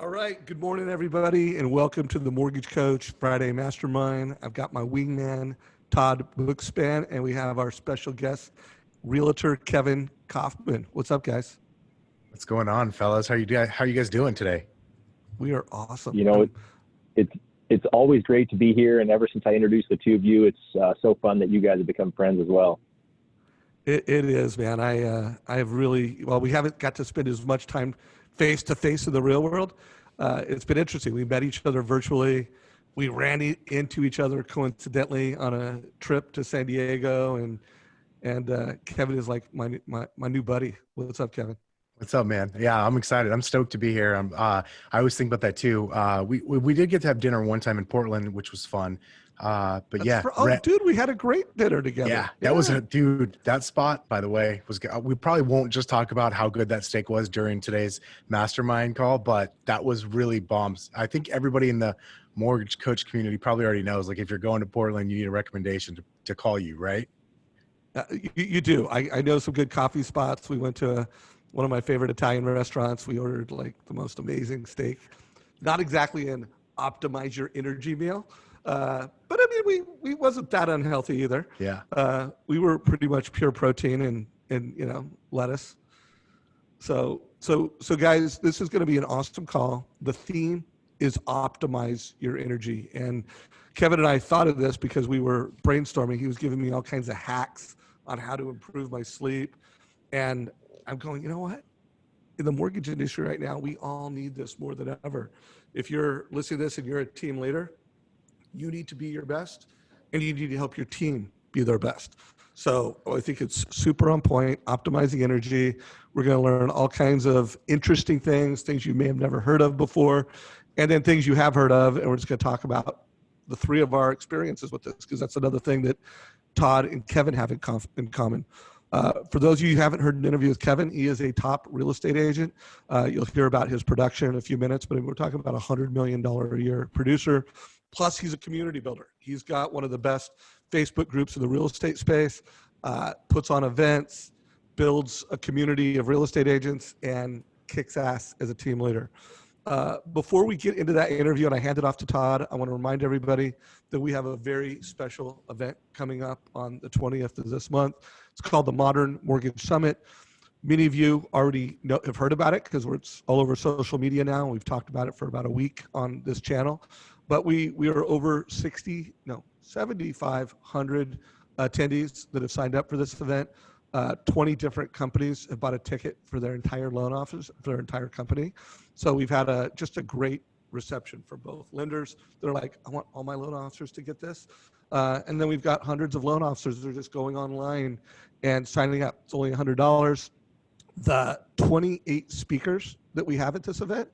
All right. Good morning, everybody, and welcome to the Mortgage Coach Friday Mastermind. I've got my wingman, Todd Bookspan, and we have our special guest, Realtor Kevin Kauffman. What's up, guys? What's going on, fellas? How you guys doing today? We are awesome. You know, it's always great to be here, and ever since I introduced the two of you, it's so fun that you guys have become friends as well. It is, man. I have really, well, we haven't got to spend as much time face to face in the real world. It's been interesting. We met each other virtually. We ran into each other coincidentally on a trip to San Diego, and Kevin is like my new buddy. What's up, Kevin? What's up, man? Yeah, I'm excited. I'm stoked to be here. I always think about that too. We did get to have dinner one time in Portland, which was fun. Dude, we had a great dinner together. Yeah, that was that spot, by the way, was good. We probably won't just talk about how good that steak was during today's mastermind call, but that was really bombs. I think everybody in the mortgage coach community probably already knows, like, if you're going to Portland, you need a recommendation to call you, right? You do. I know some good coffee spots. We went to one of my favorite Italian restaurants. We ordered like the most amazing steak. Not exactly an optimize your energy meal, but I mean, we wasn't that unhealthy either. Yeah. We were pretty much pure protein and lettuce. So guys, this is going to be an awesome call. The theme is optimize your energy. And Kevin and I thought of this because we were brainstorming. He was giving me all kinds of hacks on how to improve my sleep. And I'm going, you know what? In the mortgage industry right now, we all need this more than ever. If you're listening to this and you're a team leader, you need to be your best, and you need to help your team be their best. So I think it's super on point, optimizing energy. We're going to learn all kinds of interesting things you may have never heard of before, and then things you have heard of, and we're just going to talk about the three of our experiences with this, because that's another thing that Todd and Kevin have in common. For those of you who haven't heard an interview with Kevin, he is a top real estate agent. You'll hear about his production in a few minutes, but we're talking about $100 million a year producer. Plus, he's a community builder. He's got one of the best Facebook groups in the real estate space, puts on events, builds a community of real estate agents, and kicks ass as a team leader. Before we get into that interview and I hand it off to Todd, I want to remind everybody that we have a very special event coming up on the 20th of this month. It's called the Modern Mortgage Summit. Many of you already have heard about it because it's all over social media now. We've talked about it for about a week on this channel. But we are over 7,500 attendees that have signed up for this event. 20 different companies have bought a ticket for their entire loan office, for their entire company. So we've had just a great reception from both lenders. They're like, I want all my loan officers to get this. And then we've got hundreds of loan officers that are just going online and signing up. It's only $100. The 28 speakers that we have at this event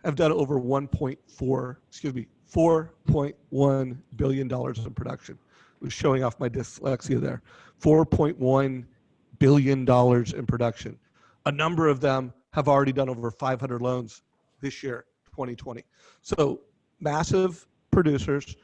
have done over $4.1 billion in production. I was showing off my dyslexia there. $4.1 billion in production. A number of them have already done over 500 loans this year, 2020. So massive producers.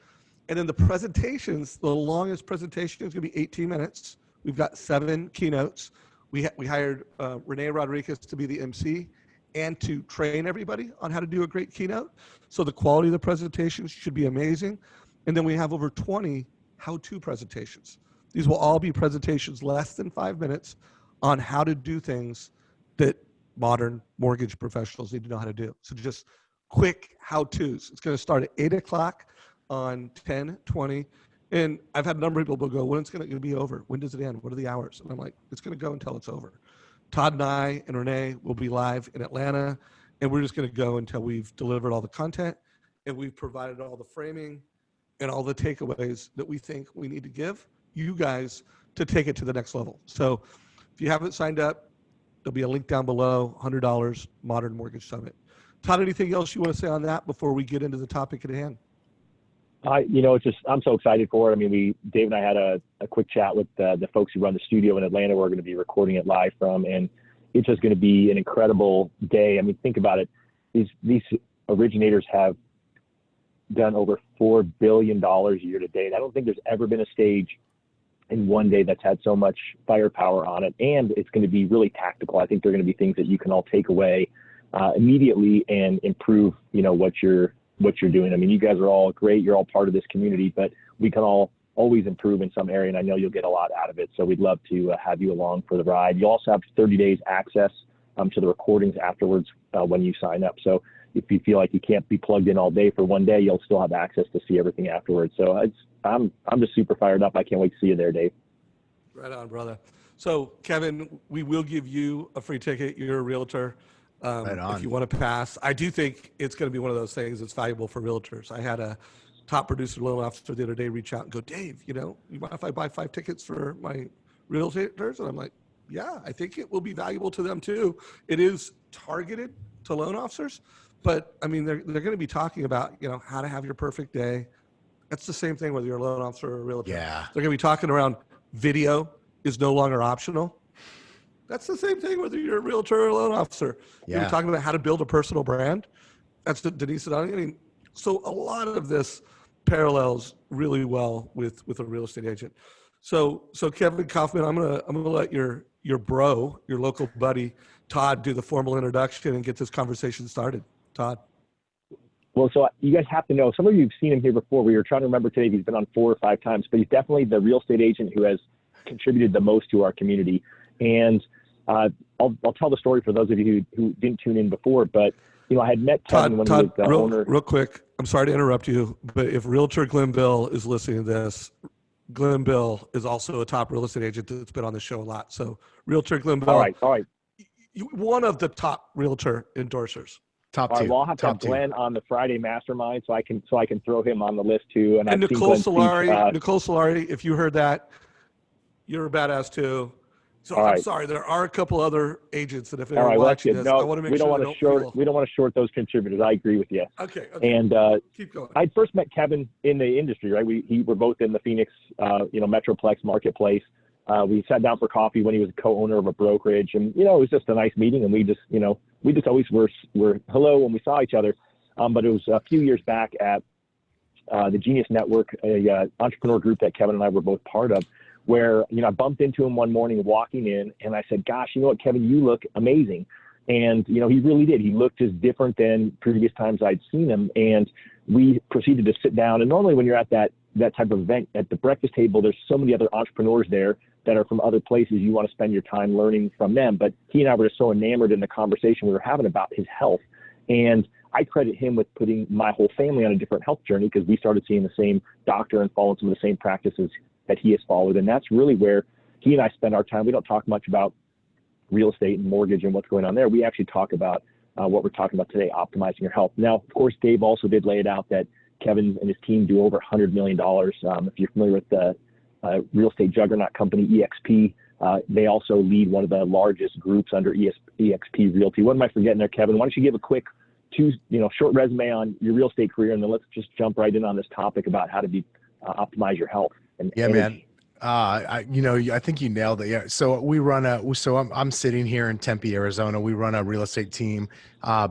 And then the presentations, the longest presentation is going to be 18 minutes. We've got 7 keynotes. We hired Renee Rodriguez to be the MC and to train everybody on how to do a great keynote. So the quality of the presentations should be amazing. And then we have over 20 how-to presentations. These will all be presentations less than 5 minutes on how to do things that modern mortgage professionals need to know how to do. So just quick how-tos. It's going to start at 8 o'clock on 10/20. And I've had a number of people go, when is it going to be over? When does it end? What are the hours? And I'm like, it's going to go until it's over. Todd and I and Renee will be live in Atlanta, and we're just going to go until we've delivered all the content and we've provided all the framing and all the takeaways that we think we need to give you guys to take it to the next level. So if you haven't signed up, there'll be a link down below, $100, Modern Mortgage Summit. Todd, anything else you want to say on that before we get into the topic at hand? I'm so excited for it. I mean, Dave and I had a quick chat with the folks who run the studio in Atlanta. We're going to be recording it live from, and it's just going to be an incredible day. I mean, think about it. These originators have done over $4 billion year to date. I don't think there's ever been a stage in one day that's had so much firepower on it, and it's going to be really tactical. I think there are going to be things that you can all take away immediately and improve, what you're doing. I mean, you guys are all great. You're all part of this community, but we can all always improve in some area, and I know you'll get a lot out of it. So we'd love to have you along for the ride. You also have 30 days access to the recordings afterwards when you sign up. So if you feel like you can't be plugged in all day for one day, you'll still have access to see everything afterwards. So I'm just super fired up. I can't wait to see you there, Dave. Right on, brother. So Kevin, we will give you a free ticket. You're a realtor. Right on. If you want to pass, I do think it's going to be one of those things that's valuable for realtors. I had a top producer loan officer the other day reach out and go, Dave, you mind if I buy 5 tickets for my realtors? And I'm like, yeah, I think it will be valuable to them too. It is targeted to loan officers, but I mean, they're going to be talking about, how to have your perfect day. That's the same thing whether you're a loan officer or a realtor. Yeah. They're going to be talking around video is no longer optional. That's the same thing whether you're a realtor or a loan officer. Yeah. You're talking about how to build a personal brand. That's what Denise said. I mean, so a lot of this parallels really well with a real estate agent. So Kevin Kauffman, I'm gonna let your bro, your local buddy, Todd, do the formal introduction and get this conversation started. Todd. Well, so you guys have to know, some of you have seen him here before. We were trying to remember today if he's been on 4 or 5 times, but he's definitely the real estate agent who has contributed the most to our community. And I'll tell the story for those of you who didn't tune in before, but I had met Kevin when he was the owner. Real quick, I'm sorry to interrupt you, but if Realtor Glenn Bill is listening to this, Glenn Bill is also a top real estate agent that's been on the show a lot. So Realtor Glenn Bill, all right, one of the top realtor endorsers. Top 2. All right, well, I'll have to have Glenn on the Friday mastermind so I can throw him on the list too. And Nicole Solari, if you heard that, you're a badass too. So I'm sorry, there are a couple other agents that if they're watching this, I want to make sure we don't want to short those contributors. I agree with you. Okay. And keep going. I first met Kevin in the industry, right? We're both in the Phoenix, Metroplex marketplace. We sat down for coffee when he was a co-owner of a brokerage, and it was just a nice meeting. And we just always were hello when we saw each other. But it was a few years back at the Genius Network, a entrepreneur group that Kevin and I were both part of, where, I bumped into him one morning walking in and I said, gosh, you know what, Kevin, you look amazing. And, he really did. He looked just different than previous times I'd seen him. And we proceeded to sit down. And normally when you're at that type of event at the breakfast table, there's so many other entrepreneurs there that are from other places. You want to spend your time learning from them. But he and I were just so enamored in the conversation we were having about his health. And I credit him with putting my whole family on a different health journey because we started seeing the same doctor and following some of the same practices that he has followed. And that's really where he and I spend our time. We don't talk much about real estate and mortgage and what's going on there. We actually talk about what we're talking about today, optimizing your health. Now, of course, Dave also did lay it out that Kevin and his team do over $100 million. If you're familiar with the real estate juggernaut company, EXP, they also lead one of the largest groups under EXP Realty. What am I forgetting there, Kevin? Why don't you give a quick short resume on your real estate career, and then let's just jump right in on this topic about how to optimize your health. Man. I think you nailed it. Yeah. So I'm sitting here in Tempe, Arizona. We run a real estate team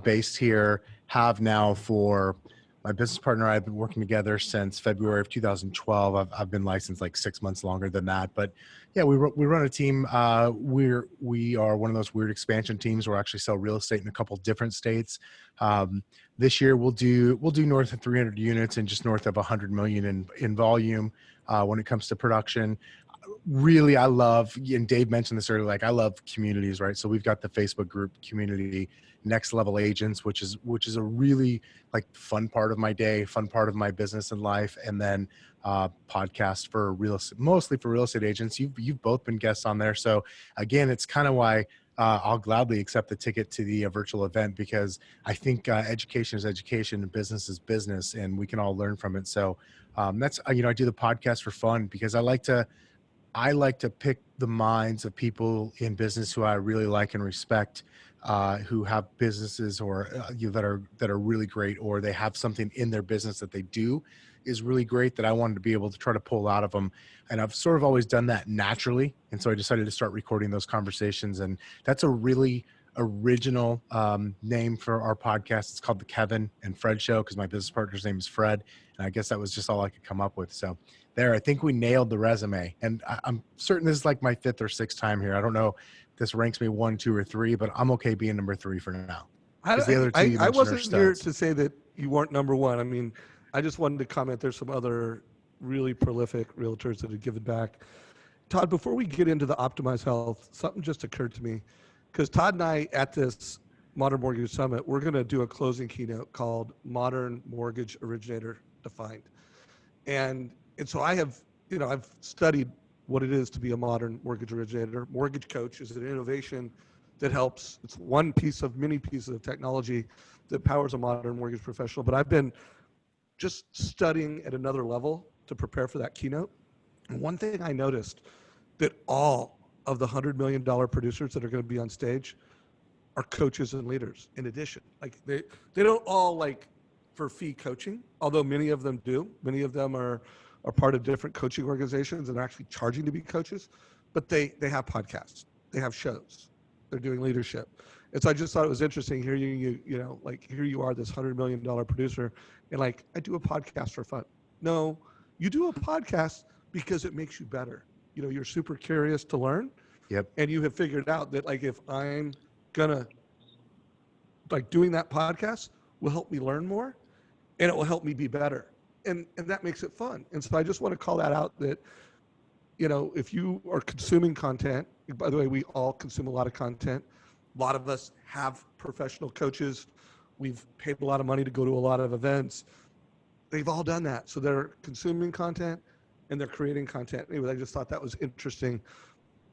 based here, have now for my business partner and I have been working together since February of 2012. I've been licensed like 6 months longer than that, but yeah, we run a team. We are one of those weird expansion teams where we actually sell real estate in a couple different states. This year we'll do north of 300 units and just north of 100 million in volume. When it comes to production, really, I love, and Dave mentioned this earlier, I love communities, right? So we've got the Facebook group community, Next Level Agents, which is a really fun part of my day, fun part of my business and life. And then podcast for real estate, mostly for real estate agents. You've both been guests on there. So again, it's kind of why I'll gladly accept the ticket to the virtual event, because I think education is education and business is business, and we can all learn from it. So that's, I do the podcast for fun because I like to pick the minds of people in business who I really like and respect, who have businesses or that are really great, or they have something in their business that they do is really great that I wanted to be able to try to pull out of them. And I've sort of always done that naturally. And so I decided to start recording those conversations. And that's a really original name for our podcast. It's called the Kevin and Fred Show because my business partner's name is Fred. And I guess that was just all I could come up with. So there, I think we nailed the resume. And I'm certain this is like my 5th or 6th time here. I don't know if this ranks me 1, 2, or 3, but I'm okay being number 3 for now. Because the other two you I mentioned are wasn't here studs. to say that you weren't number one. I mean, I just wanted to comment. There's some other really prolific realtors that have given back. Todd, before we get into the Optimize Health, something just occurred to me, because Todd and I at this Modern Mortgage Summit, we're going to do a closing keynote called Modern Mortgage Originator Defined. And so I have, I've studied what it is to be a modern mortgage originator. Mortgage Coach is an innovation that helps. It's one piece of many pieces of technology that powers a modern mortgage professional. But I've been just studying at another level to prepare for that keynote. And one thing I noticed, that all of the $100 million producers that are going to be on stage are coaches and leaders in addition. Like they don't all like for fee coaching, although many of them do. Many of them are part of different coaching organizations and are actually charging to be coaches, but they have podcasts, they have shows, they're doing leadership. And so I just thought it was interesting hearing you, like here you are, this $100 million producer, and like, I do a podcast for fun. No, you do a podcast because it makes you better. You're super curious to learn. Yep. And you have figured out that like, if I'm gonna, like, doing that podcast will help me learn more and it will help me be better. And that makes it fun. And so I just want to call that out, that, if you are consuming content, by the way, we all consume a lot of content. A lot of us have professional coaches. We've paid a lot of money to go to a lot of events. They've all done that. So they're consuming content and they're creating content. Anyway, I just thought that was interesting,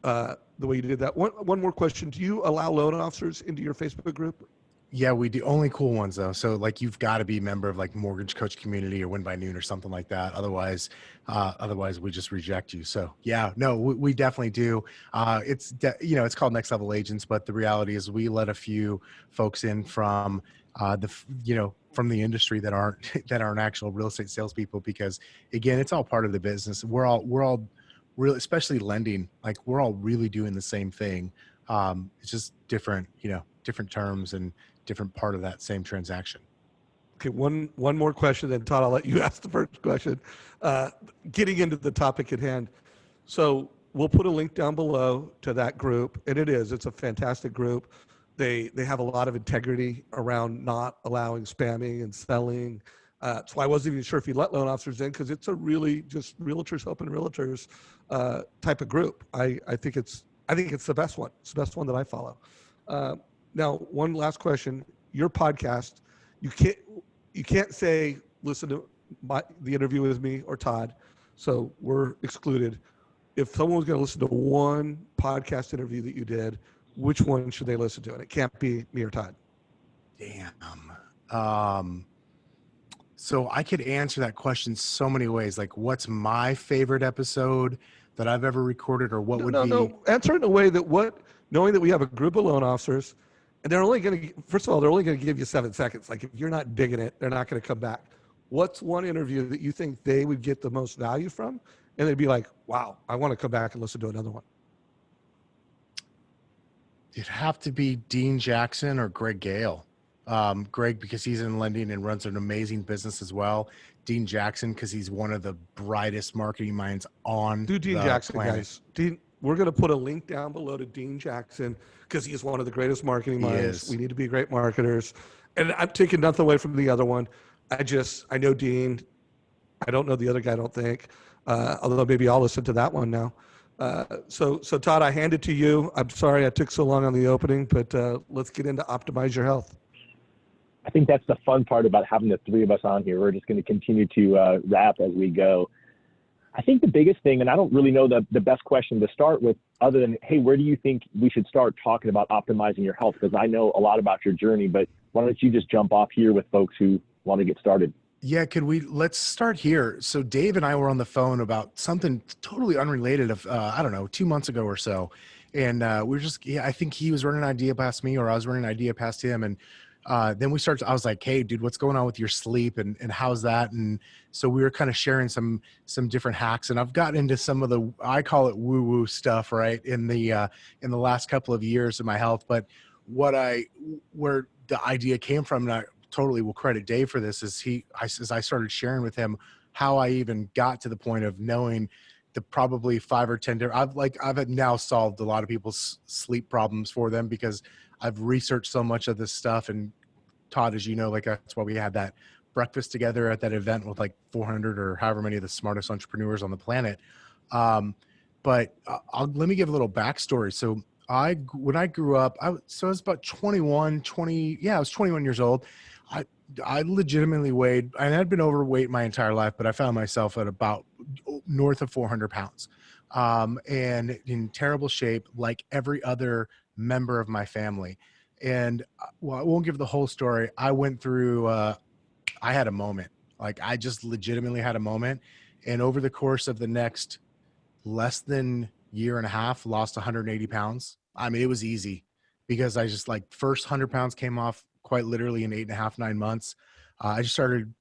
the way you did that. One more question. Do you allow loan officers into your Facebook group? Yeah, we do. Only cool ones though. So like you've got to be a member of like Mortgage Coach Community or Win by Noon or something like that. Otherwise we just reject you. So yeah, no, we definitely do. It's called Next Level Agents, but the reality is we let a few folks in from from the industry that aren't that aren't actual real estate salespeople, because again, it's all part of the business. We're all really, especially lending, like we're all really doing the same thing. It's just different, different terms and different part of that same transaction. Okay, one more question, then Todd, I'll let you ask the first question. Getting into the topic at hand. So we'll put a link down below to that group, and it's a fantastic group. They have a lot of integrity around not allowing spamming and selling. So I wasn't even sure if you let loan officers in, because it's a really just realtors helping realtors type of group. I think it's the best one. It's the best one that I follow. Now, one last question. Your podcast, you can't say listen to the interview with me or Todd, so we're excluded. If someone was going to listen to one podcast interview that you did, which one should they listen to? And it can't be me or Todd. Damn. So I could answer that question so many ways. Like, what's my favorite episode that I've ever recorded, or what would be? No. Answer it in a way that knowing that we have a group of loan officers, and they're only going to, first of all, they're only going to give you 7 seconds. Like, if you're not digging it, they're not going to come back. What's one interview that you think they would get the most value from? And they'd be like, wow, I want to come back and listen to another one. It'd have to be Dean Jackson or Greg Gale. Greg, because he's in lending and runs an amazing business as well. Dean Jackson, because he's one of the brightest marketing minds on Do Dean the Jackson, planet. guys. We're going to put a link down below to Dean Jackson, because he is one of the greatest marketing minds. We need to be great marketers. And I'm taking nothing away from the other one. I know Dean. I don't know the other guy, I don't think. Although maybe I'll listen to that one now. So Todd, I hand it to you. I'm sorry I took so long on the opening, but let's get into Optimize Your Health. I think that's the fun part about having the three of us on here. We're just going to continue to rap as we go. I think the biggest thing, and I don't really know the best question to start with other than, hey, where do you think we should start talking about optimizing your health? Because I know a lot about your journey, but why don't you just jump off here with folks who want to get started? Yeah, let's start here. So Dave and I were on the phone about something totally unrelated of, 2 months ago or so. And I think he was running an idea past me, or I was running an idea past him. And then I was like, hey dude, what's going on with your sleep and how's that? And so we were kind of sharing some different hacks, and I've gotten into some of the, I call it woo woo stuff, right, in the last couple of years of my health. But where the idea came from, and I totally will credit Dave for this, is as I started sharing with him how I even got to the point of knowing the probably 5 or 10 different, I've now solved a lot of people's sleep problems for them, because I've researched so much of this stuff and Todd, as you know, like that's why we had that breakfast together at that event with like 400 or however many of the smartest entrepreneurs on the planet. But let me give a little backstory. So when I grew up, I was about 21, 20. Yeah, I was 21 years old. I legitimately weighed, and I'd been overweight my entire life, but I found myself at about north of 400 pounds, and in terrible shape, like every other member of my family. And well, I won't give the whole story. I went through, I had a moment, like I just legitimately had a moment. And over the course of the next less than year and a half, lost 180 pounds. I mean, it was easy because I just like first 100 pounds came off quite literally in 8.5, 9 months. I started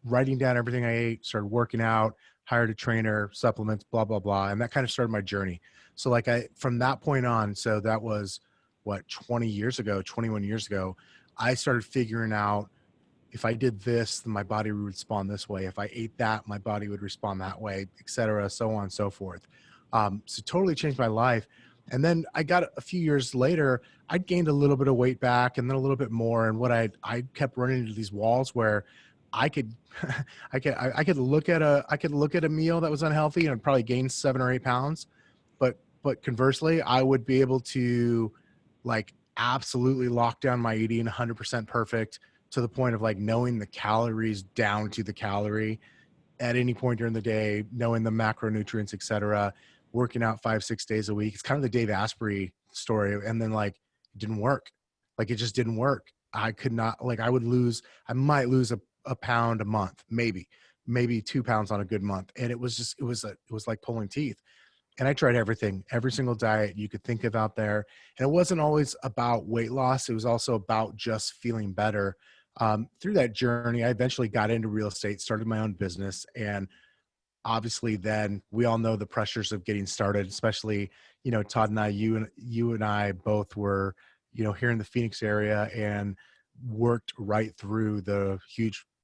writing down everything I ate, started working out, hired a trainer, supplements, blah, blah, blah. And that kind of started my journey. So like from that point on, so that was what, 20 years ago, 21 years ago, I started figuring out if I did this, then my body would respond this way. If I ate that, my body would respond that way, et cetera, so on and so forth. So totally changed my life. And then I got a few years later, I'd gained a little bit of weight back and then a little bit more. And what I kept running into these walls where I could, I could look at a meal that was unhealthy and I'd probably gain 7 or 8 pounds. But conversely, I would be able to like absolutely lock down my eating 100% perfect, to the point of like knowing the calories down to the calorie at any point during the day, knowing the macronutrients, et cetera, working out 5-6 days a week. It's kind of the Dave Asprey story. And then like, it didn't work. Like it just didn't work. I could not, like I might lose a pound a month, maybe 2 pounds on a good month. And it was like pulling teeth. And I tried everything, every single diet you could think of out there. And it wasn't always about weight loss. It was also about just feeling better. Through that journey, I eventually got into real estate, started my own business. And obviously then we all know the pressures of getting started, especially, Todd and I, you and I both were, here in the Phoenix area and worked right through the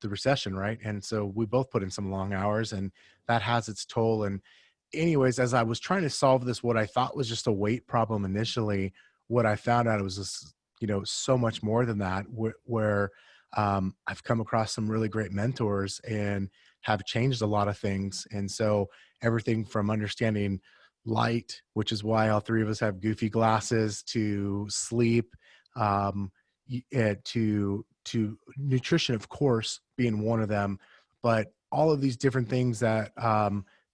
recession. Right. And so we both put in some long hours and that has its toll. And anyways, as I was trying to solve this, what I thought was just a weight problem initially, what I found out was this, so much more than that, where I've come across some really great mentors and have changed a lot of things. And so everything from understanding light, which is why all three of us have goofy glasses, to sleep, to nutrition, of course, being one of them, but all of these different things that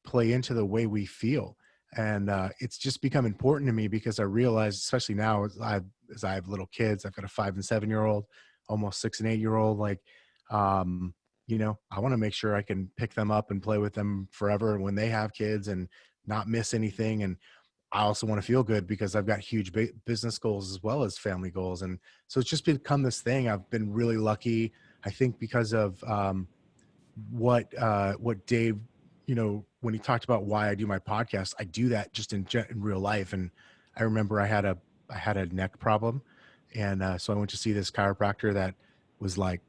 play into the way we feel. And it's just become important to me because I realize, especially now as I have little kids, I've got a 5 and 7 year old, almost 6 and 8 year old, like, I want to make sure I can pick them up and play with them forever when they have kids and not miss anything. And I also want to feel good because I've got huge business goals as well as family goals. And so it's just become this thing. I've been really lucky, I think, because of what Dave, when he talked about why I do my podcast, I do that just in real life. And I remember I had a neck problem. And so I went to see this chiropractor that was like,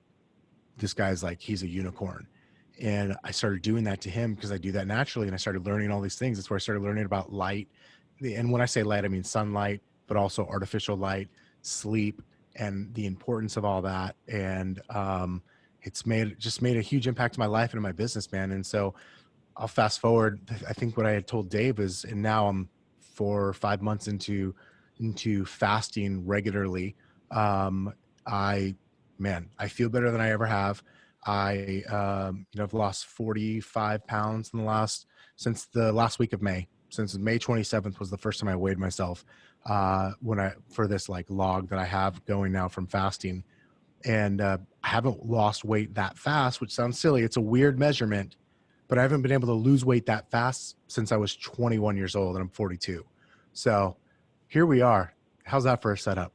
this guy's like, he's a unicorn. And I started doing that to him because I do that naturally. And I started learning all these things. That's where I started learning about light. And when I say light, I mean sunlight, but also artificial light, sleep, and the importance of all that. And it's made a huge impact to my life and my business, man. And so I'll fast forward. I think what I had told Dave is, and now I'm 4 or 5 months into fasting regularly. I feel better than I ever have. I've lost 45 pounds since the last week of May. Since May 27th was the first time I weighed myself, for this like log that I have going now from fasting. And I haven't lost weight that fast, which sounds silly. It's a weird measurement, but I haven't been able to lose weight that fast since I was 21 years old and I'm 42. So here we are. How's that for a setup?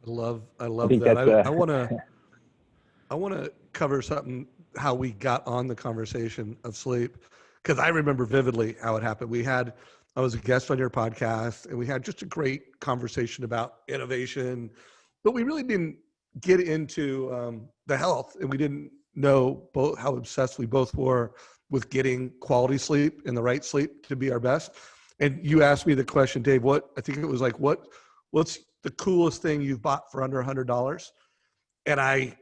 I love think that. that's, I want to cover something, how we got on the conversation of sleep, because I remember vividly how it happened. I was a guest on your podcast and we had just a great conversation about innovation, but we really didn't get into the health, and we didn't know both how obsessed we both were with getting quality sleep and the right sleep to be our best. And you asked me the question, Dave, what's the coolest thing you've bought for under $100? And I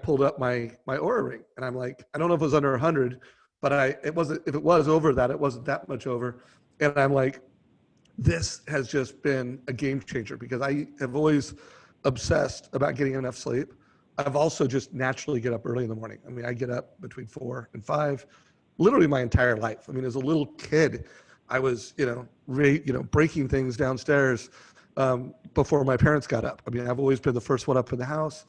pulled up my Oura ring, and I'm like, I don't know if it was under 100, but it wasn't. If it was over that, it wasn't that much over. And I'm like, this has just been a game changer, because I have always obsessed about getting enough sleep. I've also just naturally get up early in the morning. I mean, I get up between 4 and 5, literally my entire life. I mean, as a little kid, I was, breaking things downstairs before my parents got up. I mean, I've always been the first one up in the house,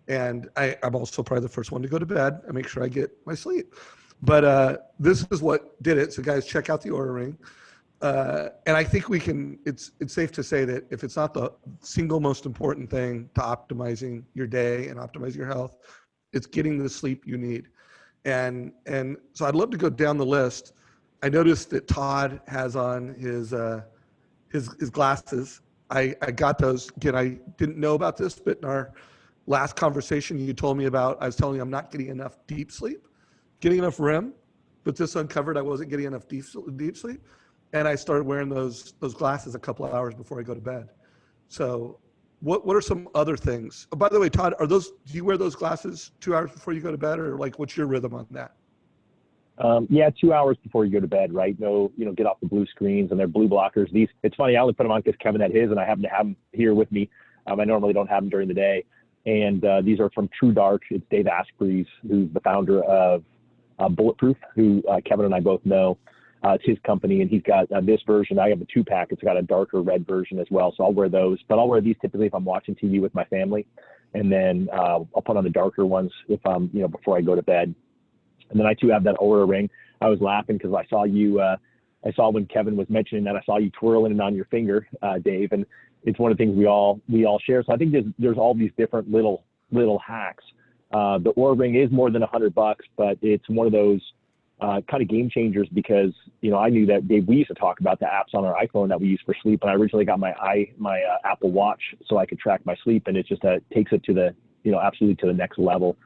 and I'm also probably the first one to go to bed. I make sure I get my sleep. But this is what did it. So guys, check out the Oura Ring. And I think it's safe to say that if it's not the single most important thing to optimizing your day and optimizing your health, it's getting the sleep you need. And so I'd love to go down the list. I noticed that Todd has on his glasses. I got those. Again, I didn't know about this, but in our last conversation, you told me about, I was telling you I'm not getting enough deep sleep, getting enough REM, but this uncovered I wasn't getting enough deep sleep. And I started wearing those glasses a couple of hours before I go to bed. So what are some other things? Oh, by the way, Todd, do you wear those glasses 2 hours before you go to bed, or like what's your rhythm on that? Yeah, 2 hours before you go to bed, right? No, get off the blue screens, and they're blue blockers. It's funny, I only put them on because Kevin had his, and I happen to have them here with me. I normally don't have them during the day. And these are from True Dark. It's Dave Asprey's, who's the founder of Bulletproof, who Kevin and I both know. It's his company, and he's got this version. I have a 2-pack. It's got a darker red version as well. So I'll wear those, but I'll wear these typically if I'm watching TV with my family. And then I'll put on the darker ones if I'm, before I go to bed. And then I too have that Oura Ring. I was laughing because I saw when Kevin was mentioning that, I saw you twirling it on your finger, Dave. And it's one of the things we all share. So I think there's all these different little hacks. The Oura Ring is more than $100, but it's one of those kind of game changers, because I knew that, Dave, we used to talk about the apps on our iPhone that we use for sleep, and I originally got my Apple Watch so I could track my sleep, and it just takes it to the absolutely to the next level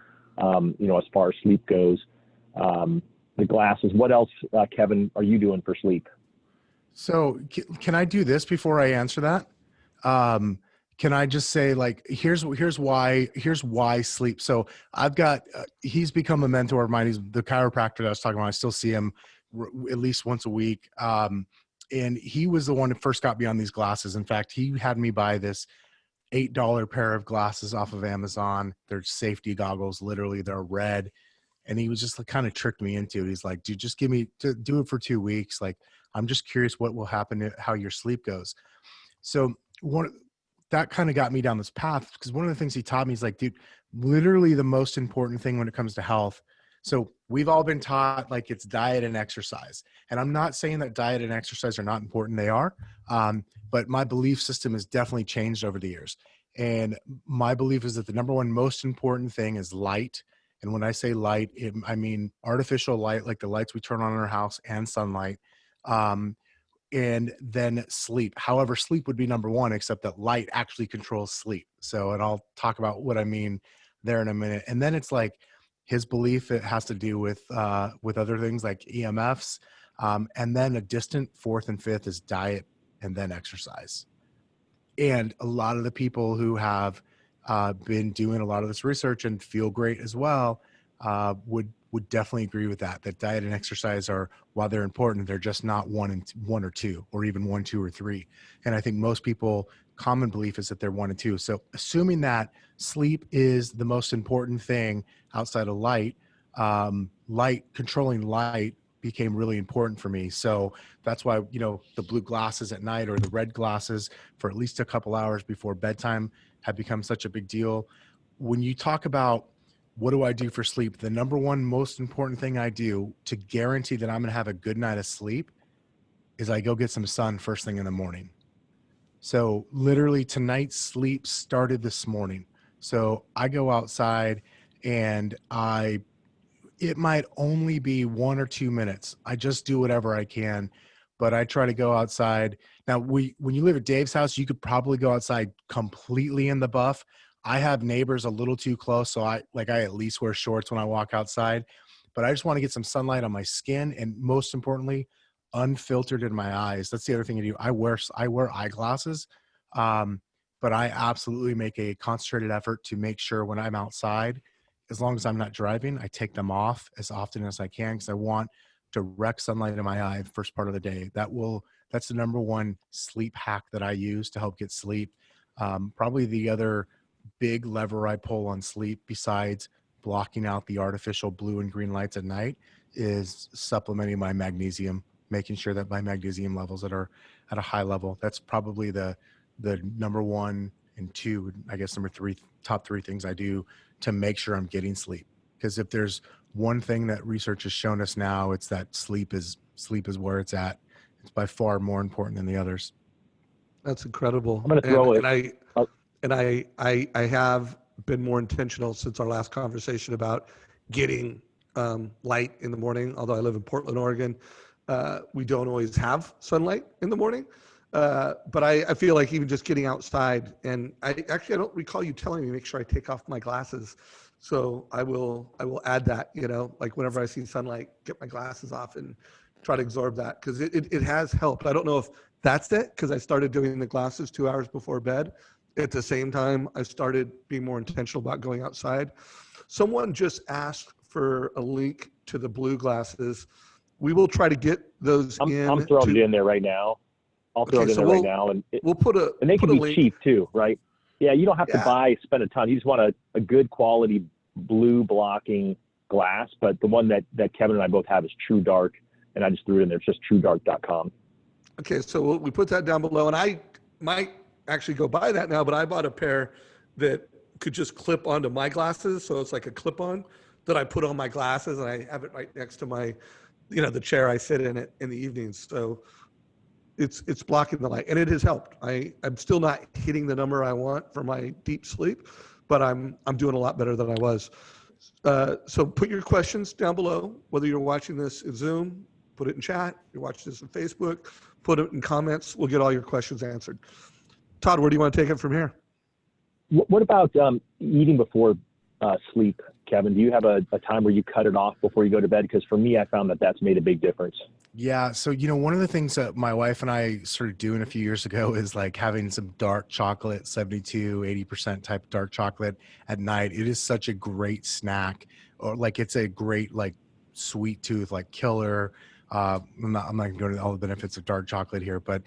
as far as sleep goes. The glasses. What else, Kevin, are you doing for sleep? So can I do this before I answer that? Can I just say, like, here's why sleep. So I've got, he's become a mentor of mine. He's the chiropractor that I was talking about. I still see him at least once a week. And he was the one that first got me on these glasses. In fact, he had me buy this $8 pair of glasses off of Amazon. They're safety goggles. Literally, they're red. And he was just kind of tricked me into it. He's like, dude, just do it for 2 weeks. Like, I'm just curious what will happen to how your sleep goes. So that kind of got me down this path, because one of the things he taught me is like, dude, literally the most important thing when it comes to health. So we've all been taught like it's diet and exercise. And I'm not saying that diet and exercise are not important. They are. But my belief system has definitely changed over the years. And my belief is that the number one most important thing is light. And when I say light, I mean artificial light, like the lights we turn on in our house, and sunlight. And then sleep. However, sleep would be number one, except that light actually controls sleep. So, and I'll talk about what I mean there in a minute. And then it's like his belief, it has to do with other things like EMFs. And then a distant fourth and fifth is diet and then exercise. And a lot of the people who have been doing a lot of this research and feel great as well would definitely agree with that diet and exercise are, while they're important, they're just not one or two, or even 1, 2, or 3. And I think most people, common belief is that they're 1 and 2. So assuming that sleep is the most important thing outside of light, controlling light became really important for me. So that's why, the blue glasses at night or the red glasses for at least a couple hours before bedtime have become such a big deal. When you talk about what do I do for sleep, the number one most important thing I do to guarantee that I'm going to have a good night of sleep is I go get some sun first thing in the morning. So literally tonight's sleep started this morning. So I go outside and it might only be 1 or 2 minutes. I just do whatever I can, but I try to go outside. Now, when you live at Dave's house, you could probably go outside completely in the buff. I have neighbors a little too close, so I at least wear shorts when I walk outside, but I just want to get some sunlight on my skin, and most importantly, unfiltered in my eyes. That's the other thing I do. I wear eyeglasses, but I absolutely make a concentrated effort to make sure when I'm outside, as long as I'm not driving, I take them off as often as I can, because I want direct sunlight in my eye the first part of the day. That's the number one sleep hack that I use to help get sleep. Probably the other big lever I pull on sleep, besides blocking out the artificial blue and green lights at night, is supplementing my magnesium, making sure that my magnesium levels that are at a high level. That's probably the number one and two, I guess number three, top three things I do to make sure I'm getting sleep. Because if there's one thing that research has shown us now, it's that sleep is where it's at. It's by far more important than the others. That's incredible. I'm going to throw it. I have been more intentional since our last conversation about getting light in the morning. Although I live in Portland, Oregon, we don't always have sunlight in the morning. But I feel like even just getting outside, and I don't recall you telling me, make sure I take off my glasses. So I will add that, like whenever I see sunlight, get my glasses off and try to absorb that, because it has helped. I don't know if that's it, because I started doing the glasses 2 hours before bed. At the same time, I started being more intentional about going outside. Someone just asked for a link to the blue glasses. We will try to get those in. I'm throwing it in there right now. I'll throw it in there right now. And we'll put a and they can be link. cheap too, right? Yeah, you don't have to spend a ton. You just want a good quality blue blocking glass. But the one that Kevin and I both have is True Dark, and I just threw it in there. It's just truedark.com. Okay, so we put that down below, and I might actually go buy that now, but I bought a pair that could just clip onto my glasses. So it's like a clip-on that I put on my glasses, and I have it right next to my, the chair I sit in it in the evenings. So it's blocking the light, and it has helped. I'm still not hitting the number I want for my deep sleep, but I'm doing a lot better than I was. So put your questions down below, whether you're watching this in Zoom, put it in chat. You're watching this on Facebook, put it in comments. We'll get all your questions answered. Todd, where do you want to take it from here? What about eating before sleep, Kevin? Do you have a time where you cut it off before you go to bed? Because for me, I found that that's made a big difference. Yeah. So, one of the things that my wife and I started doing a few years ago is like having some dark chocolate, 72, 80% type dark chocolate at night. It is such a great snack, or like it's a great like sweet tooth, like killer. I'm not going to go into all the benefits of dark chocolate here, but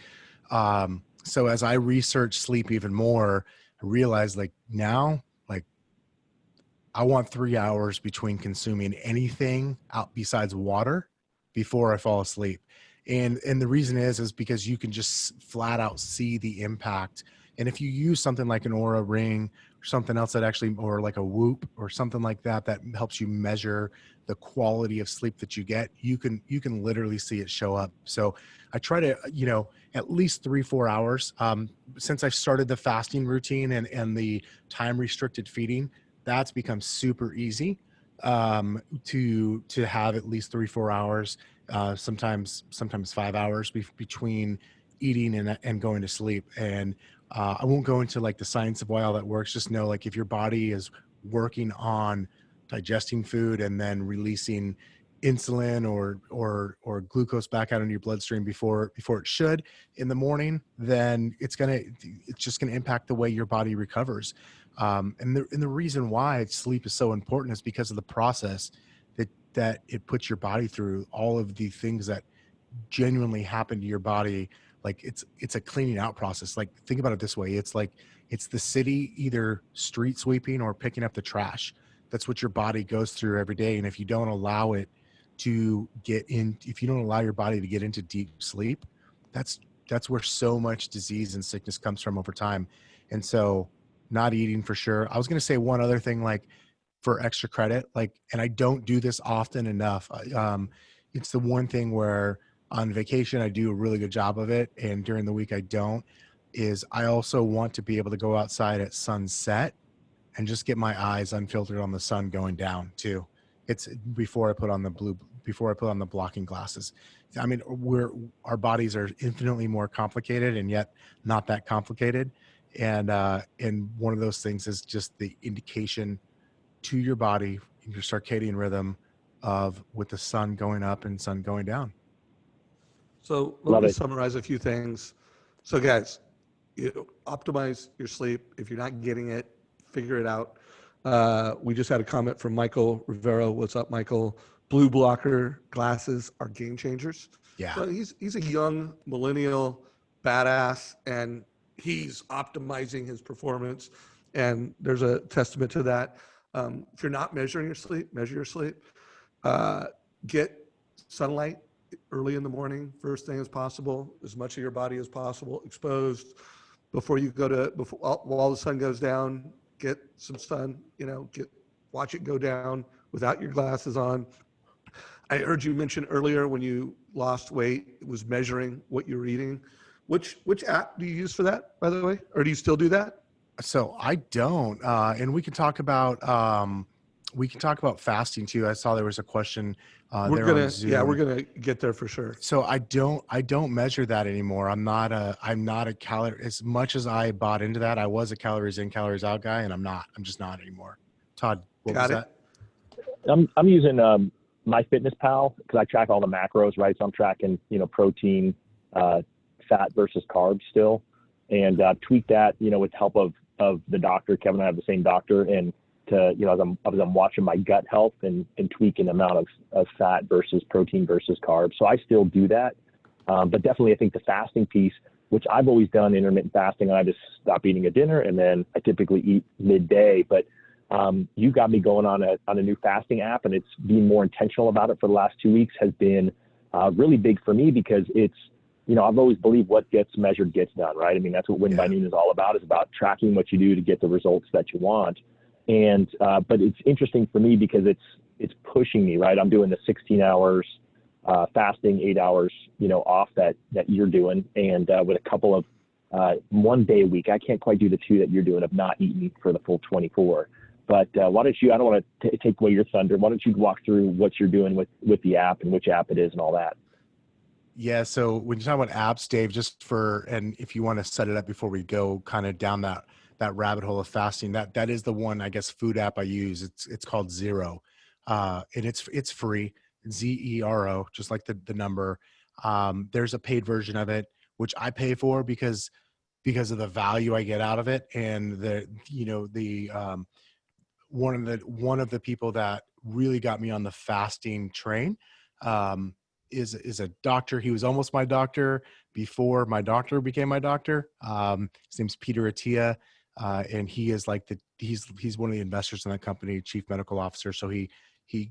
so as I research sleep even more, I realized like now, like I want 3 hours between consuming anything out besides water before I fall asleep. And the reason is because you can just flat out see the impact. And if you use something like an Oura ring or something else that actually, or like a Whoop or something like that, that helps you measure the quality of sleep that you get, you can literally see it show up. So I try to, at least 3-4 hours. Since I've started the fasting routine and the time restricted feeding, that's become super easy to have at least 3-4 hours, sometimes 5 hours between eating and going to sleep. And I won't go into like the science of why all that works. Just know, like, if your body is working on digesting food and then releasing insulin or glucose back out into your bloodstream before it should in the morning, then it's just gonna impact the way your body recovers. And the reason why sleep is so important is because of the process that it puts your body through, all of the things that genuinely happen to your body. Like it's a cleaning out process. Like, think about it this way. It's like, it's the city either street sweeping or picking up the trash. That's what your body goes through every day. And if you don't allow it to if you don't allow your body to get into deep sleep, that's where so much disease and sickness comes from over time. And so not eating, for sure. I was going to say one other thing, like for extra credit, like, and I don't do this often enough. It's the one thing where on vacation, I do a really good job of it, and during the week I don't, is I also want to be able to go outside at sunset and just get my eyes unfiltered on the sun going down too. It's before I put on the blocking glasses. I mean, our bodies are infinitely more complicated and yet not that complicated. And one of those things is just the indication to your body, your circadian rhythm of with the sun going up and sun going down. So let me summarize a few things. So guys, optimize your sleep. If you're not getting it, figure it out. We just had a comment from Michael Rivero. What's up, Michael? Blue blocker glasses are game changers. Yeah. So he's a young millennial badass, and he's optimizing his performance. And there's a testament to that. If you're not measuring your sleep, measure your sleep. Get sunlight early in the morning, first thing as possible, as much of your body as possible exposed before you go to, while the sun goes down. Get some sun, watch it go down without your glasses on. I heard you mention earlier when you lost weight, it was measuring what you're eating. Which app do you use for that, by the way? Or do you still do that? So I don't, and we can talk about fasting too. I saw there was a question there on Zoom. Yeah, we're gonna get there for sure. So I don't measure that anymore. I'm not a calorie, as much as I bought into that. I was a calories in, calories out guy, and I'm just not anymore. Todd, what was that? I'm using MyFitnessPal because I track all the macros, right? So I'm tracking, protein, fat versus carbs still, and tweak that, with the help of the doctor. Kevin and I have the same doctor, and to, as I'm watching my gut health and tweaking the amount of fat versus protein versus carbs. So I still do that. But definitely I think the fasting piece, which I've always done intermittent fasting, and I just stop eating at dinner and then I typically eat midday. But you got me going on a new fasting app, and it's being more intentional about it for the last 2 weeks has been really big for me, because it's, I've always believed what gets measured gets done, right? I mean, that's what Win by Noon is all about, is about tracking what you do to get the results that you want. And, but it's interesting for me because it's pushing me, right? I'm doing the 16 hours fasting, 8 hours, off that you're doing. And with a couple of 1 day a week, I can't quite do the 2 that you're doing of not eating for the full 24. But why don't you, I don't want to take away your thunder. Why don't you walk through what you're doing with the app and which app it is and all that? Yeah. So when you talk about apps, Dave, and if you want to set it up before we go kind of down that rabbit hole of fasting, that is the one, I guess, food app I use. It's called Zero. And it's free, Zero, just like the number. There's a paid version of it, which I pay for because of the value I get out of it. And one of the people that really got me on the fasting train, is a doctor. He was almost my doctor before my doctor became my doctor. His name's Peter Attia. And he is he's one of the investors in that company, chief medical officer. So he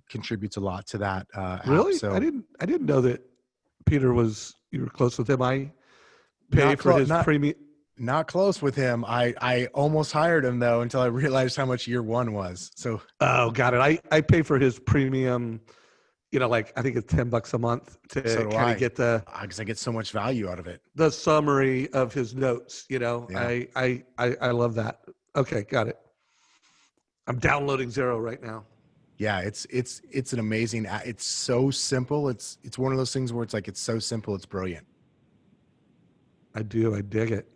contributes a lot to that. Really? App. So I didn't know that Peter you were close with him. I pay for his premium. Not close with him. I almost hired him though, until I realized how much year one was. So, oh, got it. I pay for his premium, I think it's $10 a month to kind of get because I get so much value out of it. The summary of his notes, Yeah. I love that. Okay. Got it. I'm downloading Zero right now. Yeah. It's an amazing, it's so simple. It's one of those things where it's so simple. It's brilliant. I dig it.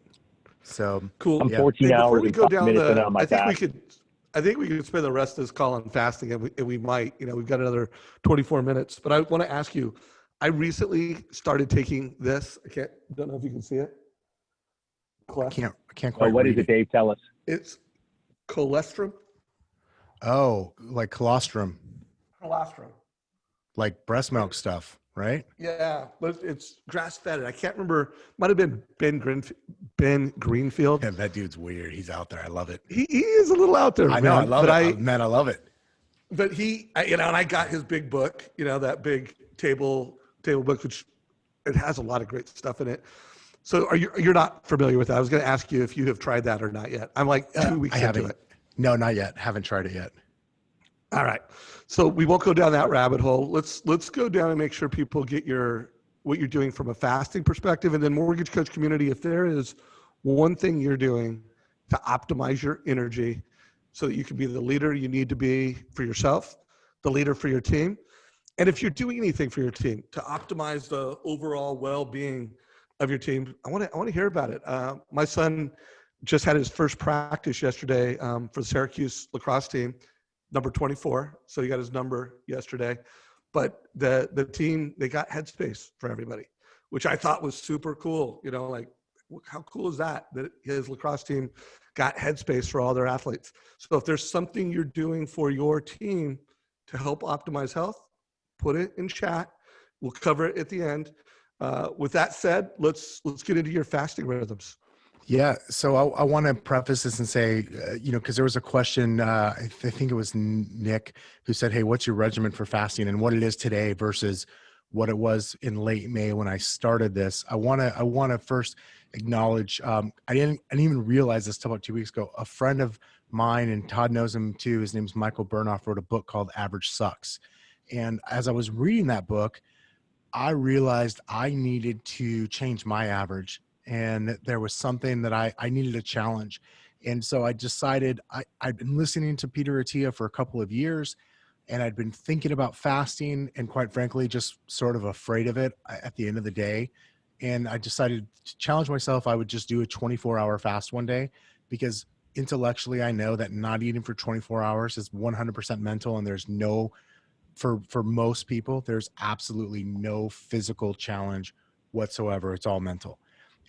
So cool. I'm 14 hours we go down on my I think we could spend the rest of this call on fasting, and we might. We've got another 24 minutes. But I want to ask you, I recently started taking this. Don't know if you can see it. I can't quite. What is it, Dave? Tell us. It's colostrum. Oh, like colostrum. Colostrum. Like breast milk stuff, right? Yeah, but it's grass-fed. I can't remember. Might have been Ben Greenfield. Yeah, that dude's weird. He's out there. I love it. He is a little out there. I know. I love it. I love it. But and I got his big book. That big table book, which it has a lot of great stuff in it. So you're not familiar with that? I was going to ask you if you have tried that or not yet. I'm like 2 weeks into it. No, not yet. Haven't tried it yet. All right. So we won't go down that rabbit hole. Let's go down and make sure people get what you're doing from a fasting perspective. And then Mortgage Coach community, if there is one thing you're doing to optimize your energy so that you can be the leader you need to be for yourself, the leader for your team, and if you're doing anything for your team to optimize the overall well-being of your team, I want to hear about it. My son just had his first practice yesterday for the Syracuse lacrosse team, number 24. So he got his number yesterday. But the team, they got headspace for everybody, which I thought was super cool. how cool is that his lacrosse team got headspace for all their athletes? So if there's something you're doing for your team to help optimize health, put it in chat. We'll cover it at the end. With that said, let's get into your fasting rhythms. Yeah. So I want to preface this and say, because there was a question, I think it was Nick, who said, hey, what's your regimen for fasting and what it is today versus what it was in late May when I started this. I want to first acknowledge, I didn't even realize this till about 2 weeks ago. A friend of mine, and Todd knows him too, his name's Michael Burnoff, wrote a book called Average Sucks. And as I was reading that book, I realized I needed to change my average, and there was something that I needed a challenge. And so I decided I'd been listening to Peter Attia for a couple of years, and I'd been thinking about fasting and, quite frankly, just sort of afraid of it at the end of the day. And I decided to challenge myself. I would just do a 24-hour fast one day, because intellectually I know that not eating for 24 hours is 100% mental, and there's no, for most people, there's absolutely no physical challenge whatsoever. It's all mental.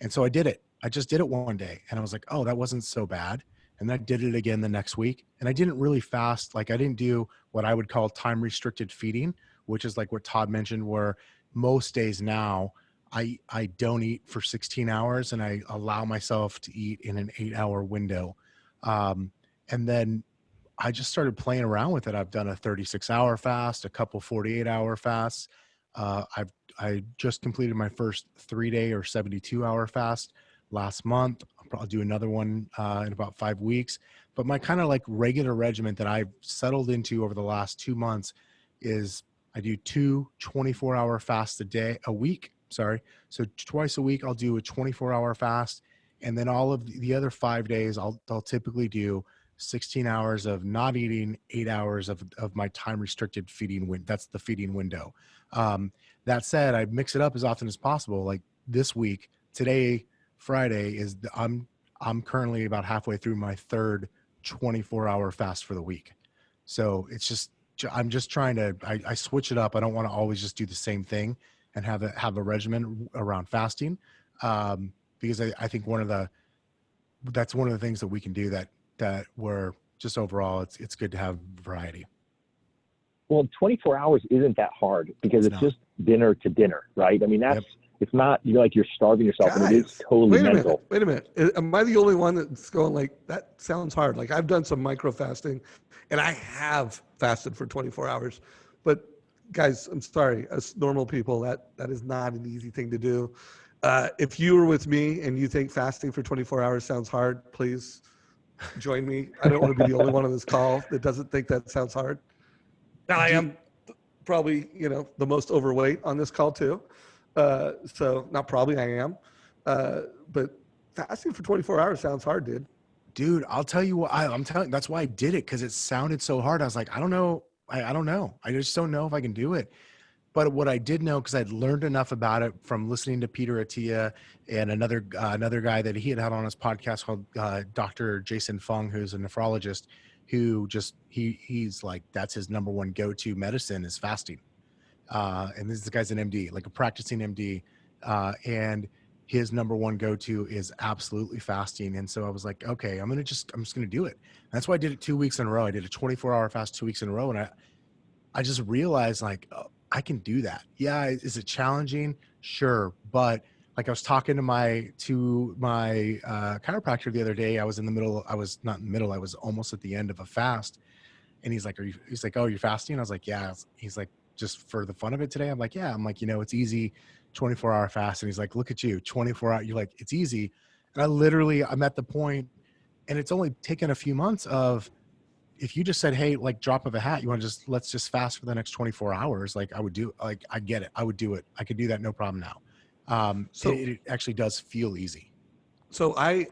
And so I did it. I just did it one day, and I was like, oh, that wasn't so bad. And then I did it again the next week, and I didn't really fast. Like, I didn't do what I would call time restricted feeding, which is like what Todd mentioned, where most days now I don't eat for 16 hours and I allow myself to eat in an 8-hour window. And then I just started playing around with it. I've done a 36-hour fast, a couple 48-hour fasts. I just completed my first 3-day or 72-hour fast last month. I'll probably do another one in about 5 weeks. But my kind of like regular regimen that I've settled into over the last 2 months is I do 2 24-hour fasts a week. So twice a week I'll do a 24-hour fast, and then all of the other 5 days I'll typically do 16 hours of not eating, 8 hours of my time restricted feeding. That's the feeding window. That said, I mix it up as often as possible. Like this week, today, Friday, I'm currently about halfway through my third 24-hour fast for the week. So I'm just trying to, I switch it up. I don't want to always just do the same thing and have a regimen around fasting. Because I think that's one of the things that we can do that we're just overall, it's good to have variety. Well, 24 hours isn't that hard, because it's just dinner to dinner, right? I mean, it's not, like you're starving yourself. Guys, and it is totally mental. Wait a minute. Am I the only one that's going like, that sounds hard? Like, I've done some micro fasting and I have fasted for 24 hours, but guys, I'm sorry, as normal people, that is not an easy thing to do. If you were with me and you think fasting for 24 hours sounds hard, please join me. I don't want to be the only one on this call that doesn't think that sounds hard. Now, I am probably, the most overweight on this call too. So not probably, I am. But fasting for 24 hours sounds hard, dude. Dude, I'll tell you what, I'm telling you, that's why I did it, because it sounded so hard. I was like, I don't know. I don't know. I just don't know if I can do it. But what I did know, because I'd learned enough about it from listening to Peter Attia and another guy that he had on his podcast called Dr. Jason Fung, who's a nephrologist, who he's like, that's his number one go-to medicine is fasting. And this guy's an MD, like a practicing MD. And his number one go-to is absolutely fasting. And so I was like, okay, I'm just going to do it. And that's why I did it 2 weeks in a row. I did a 24-hour fast 2 weeks in a row. And I just realized, like, oh, I can do that. Yeah. Is it challenging? Sure. But like, I was talking to my chiropractor the other day. I was not in the middle. I was almost at the end of a fast. And he's like, oh, you're fasting? I was like, yeah. He's like, just for the fun of it today? I'm like, yeah. I'm like, it's easy, 24-hour fast. And he's like, look at you, 24 hours. You're like, it's easy. And I'm at the point, and it's only taken a few months of, if you just said, hey, like, drop of a hat, let's just fast for the next 24 hours. Like, I would do, like, I get it. I would do it. I could do that. No problem now. So it actually does feel easy. So I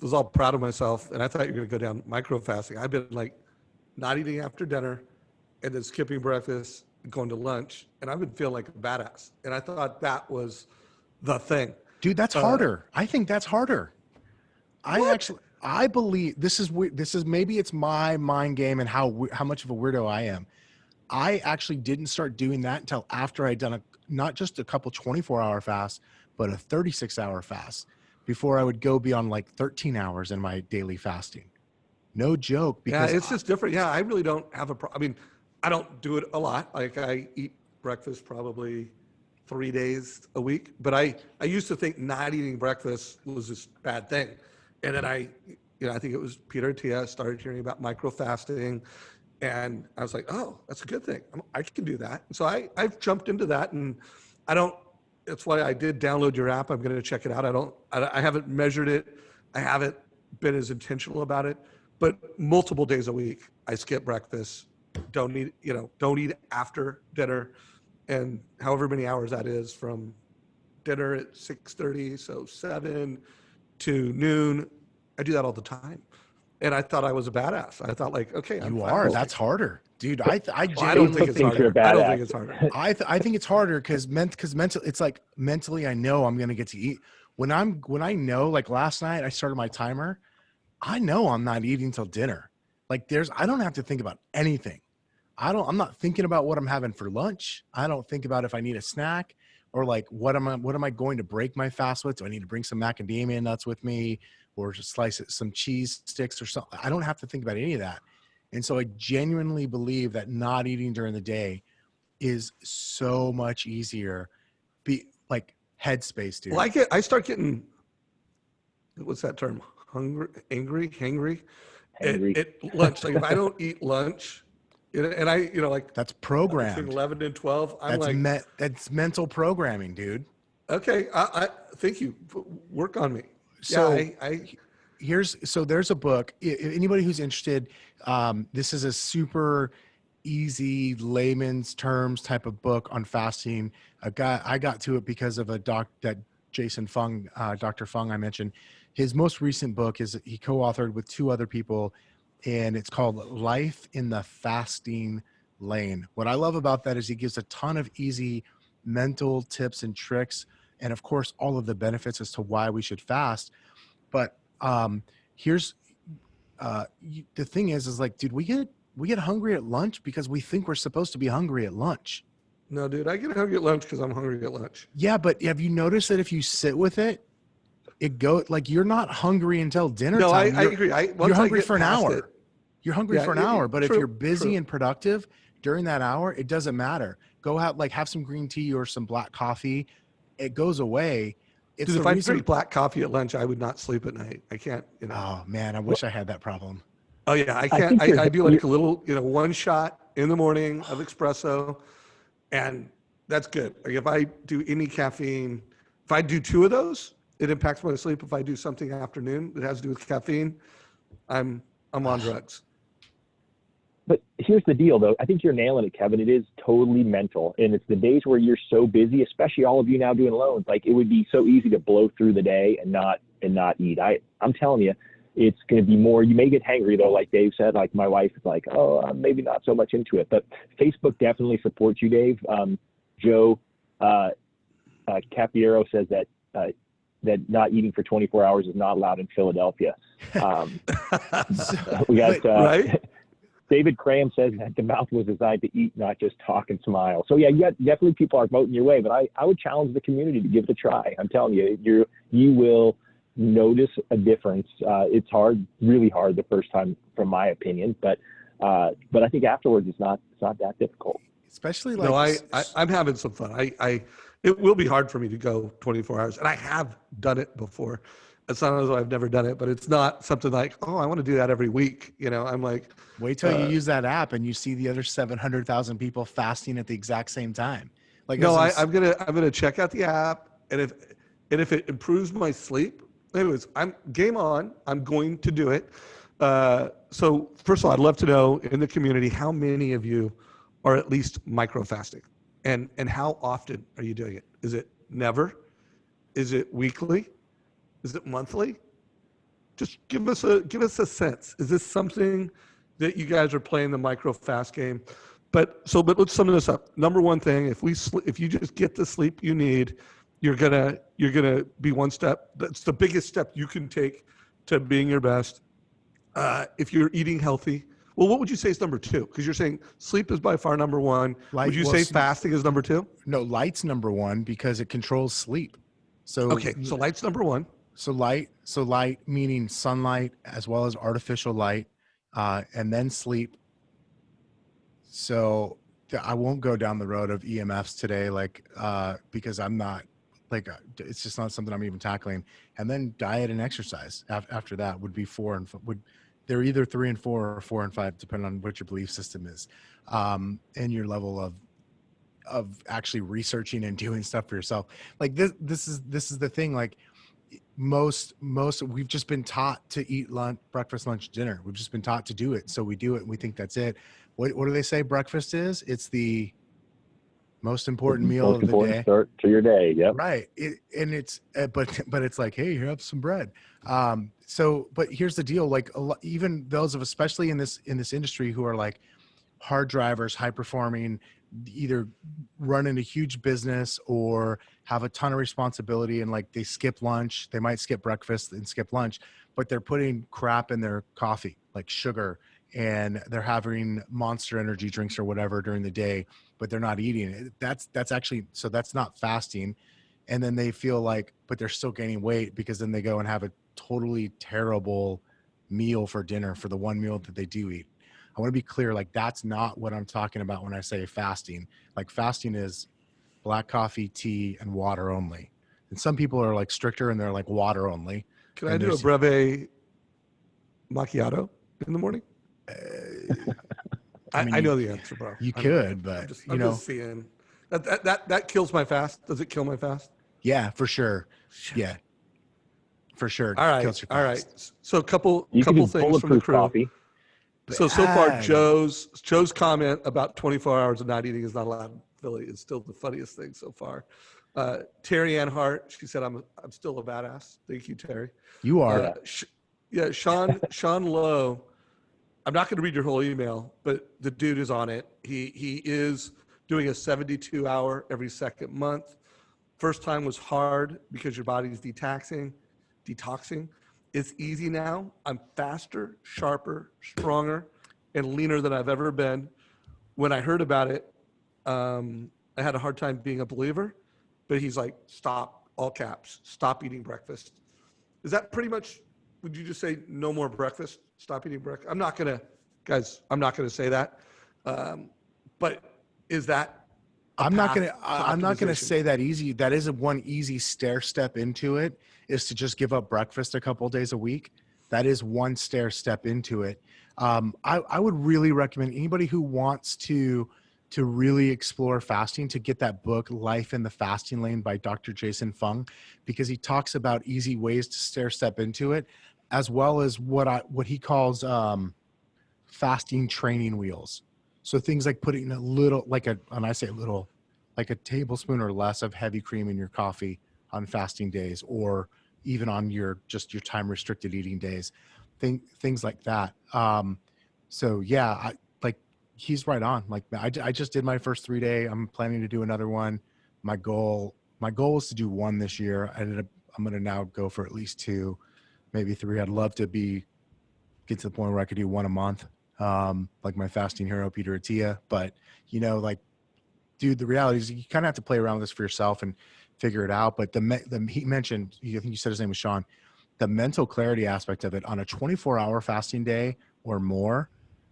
was all proud of myself, and I thought you were going to go down micro fasting. I've been like not eating after dinner and then skipping breakfast and going to lunch. And I've been feeling like a badass. And I thought that was the thing. Dude, that's harder. I think that's harder. I believe this is maybe it's my mind game and how much of a weirdo I am. I actually didn't start doing that until after I'd done not just a couple 24-hour fasts, but a 36-hour fast, before I would go beyond like 13 hours in my daily fasting. No joke. Because it's just different. Yeah, I really don't have a problem. I mean, I don't do it a lot. Like I eat breakfast probably 3 days a week, but I used to think not eating breakfast was this bad thing. And then I think it was Peter Attia started hearing about micro fasting, and I was like, oh, that's a good thing. I can do that. So I've jumped into that, and that's why I did download your app. I'm going to check it out. I haven't measured it. I haven't been as intentional about it, but multiple days a week, I skip breakfast, don't eat after dinner, and however many hours that is from dinner at 6:30, so 7 to noon, I do that all the time. And I thought I was a badass. I thought like, okay, you are. That's harder, dude. I don't think it's harder. I don't think it's harder. I think it's harder because mental. It's like mentally, I know I'm gonna get to eat. When I know, like last night, I started my timer. I know I'm not eating till dinner. Like I don't have to think about anything. I'm not thinking about what I'm having for lunch. I don't think about if I need a snack or like what am I going to break my fast with? Do I need to bring some macadamia nuts with me or just slice it, some cheese sticks or something? I don't have to think about any of that. And so I genuinely believe that not eating during the day is so much easier. Be like headspace, dude. Well, I start getting, what's that term? Hangry at lunch. Like if I don't eat lunch, and like that's programmed. Between 11 and 12, that's mental programming, dude. Okay, I thank you. Work on me. So yeah, there's a book. Anybody who's interested, this is a super easy layman's terms type of book on fasting. I got to it because of that Jason Fung, Dr. Fung I mentioned. His most recent book is he co-authored with 2 other people, and it's called Life in the Fasting Lane. What I love about that is he gives a ton of easy mental tips and tricks, and of course, all of the benefits as to why we should fast. But here's the thing is like, dude, we get hungry at lunch because we think we're supposed to be hungry at lunch. No, dude, I get hungry at lunch because I'm hungry at lunch. Yeah, but have you noticed that if you sit with it, like you're not hungry until dinner time. I agree. You're hungry for an hour. You're hungry for an hour, but if you're busy and productive during that hour, it doesn't matter. Go out, like have some green tea or some black coffee. It goes away. Dude, if I drink black coffee at lunch, I would not sleep at night. I can't. Oh man, I wish I had that problem. Oh yeah, I can't. I do like a little, one shot in the morning of espresso, and that's good. Like if I do any caffeine, if I do 2 of those, it impacts my sleep. If I do something afternoon that has to do with caffeine, I'm on drugs. But here's the deal, though. I think you're nailing it, Kevin. It is totally mental. And it's the days where you're so busy, especially all of you now doing loans. Like it would be so easy to blow through the day and not eat. I'm telling you, it's going to be more. You may get hangry, though, like Dave said. Like my wife is like, oh, I'm maybe not so much into it. But Facebook definitely supports you, Dave. Joe Capiero says that not eating for 24 hours is not allowed in Philadelphia. We got right? David Cram says that the mouth was designed to eat, not just talk and smile. So yeah, definitely people are voting your way, but I would challenge the community to give it a try. I'm telling you, you will notice a difference. It's hard, really hard the first time, from my opinion, but I think afterwards it's not that difficult. Especially like, no, I'm having some fun. It will be hard for me to go 24 hours, and I have done it before. It's not as though I've never done it, but it's not something like, oh, I want to do that every week. I'm like, wait till you use that app and you see the other 700,000 people fasting at the exact same time. Like, no, I'm gonna check out the app, and if it improves my sleep, anyways, I'm game on. I'm going to do it. So first of all, I'd love to know in the community how many of you are at least micro fasting, and how often are you doing it? Is it never? Is it weekly? Is it monthly? Just give us a sense. Is this something that you guys are playing the micro fast game? But let's sum this up. Number one thing, if you just get the sleep you need, you're gonna be one step. That's the biggest step you can take to being your best. If you're eating healthy, well, what would you say is number 2? Because you're saying sleep is by far number 1. Would you say fasting is number 2? No, light's number 1 because it controls sleep. So okay, so light's number 1. So light meaning sunlight as well as artificial light, and then sleep. So I won't go down the road of EMFs today, because I'm not it's just not something I'm even tackling. And then diet and exercise after that would be they're either 3 and 4 or 4 and 5, depending on what your belief system is, and your level of actually researching and doing stuff for yourself. Like this is the thing. Like most we've just been taught to eat lunch, breakfast, lunch, dinner. We've just been taught to do it. So we do it and we think that's it. What do they say breakfast is? It's the most important meal of the day. Start to your day. Yep. Right. But it's like, hey, here, have some bread. But here's the deal. Like even those of, especially in this industry, who are like hard drivers, high performing, either running a huge business or have a ton of responsibility, and like they skip lunch, they might skip breakfast and skip lunch, but they're putting crap in their coffee, like sugar, and they're having Monster energy drinks or whatever during the day, but they're not eating it. That's actually, so that's not fasting. And then they feel like, but they're still gaining weight because then they go and have a totally terrible meal for dinner for the one meal that they do eat. I want to be clear, like that's not what I'm talking about when I say fasting. Like fasting is black coffee, tea, and water only. And some people are like stricter and they're like water only. Can I do a breve macchiato in the morning? I know the answer, bro. You could, but I'm just seeing that kills my fast. Does it kill my fast? Yeah, for sure. Shit. Yeah, for sure. All right. Kills your fast. All right. So a couple You things from the crew. Coffee. So far, Joe's comment about 24 hours of not eating is not allowed in Philly is still the funniest thing so far. Terry Ann Hart, she said, I'm still a badass. Thank you, Terry. You are. Sean Lowe. I'm not going to read your whole email, but the dude is on it. He is doing a 72-hour every second month. First time was hard because your body's detoxing. It's easy now. I'm faster, sharper, stronger, and leaner than I've ever been. When I heard about it, I had a hard time being a believer, but he's like, stop, all caps, stop eating breakfast. Is that pretty much, would you just say no more breakfast, stop eating breakfast? I'm not going to say that. But is that I'm not going to say that easy. That is one easy stair step into it, is to just give up breakfast a couple of days a week. That is one stair step into it. I would really recommend anybody who wants to really explore fasting to get that book, Life in the Fasting Lane by Dr. Jason Fung, because he talks about easy ways to stair step into it, as well as what he calls fasting training wheels. So things like putting a little, and I say a little, like a tablespoon or less of heavy cream in your coffee on fasting days, or even on your time restricted eating days, things like that. So yeah, he's right on. Like I just did my first 3-day. I'm planning to do another one. My goal is to do one this year. I'm going to now go for at least 2, maybe 3. I'd love to get to the point where I could do one a month. Like my fasting hero, Peter Attia. But dude, the reality is you kind of have to play around with this for yourself and figure it out. But he mentioned, I think you said his name was Sean, the mental clarity aspect of it on a 24-hour fasting day or more.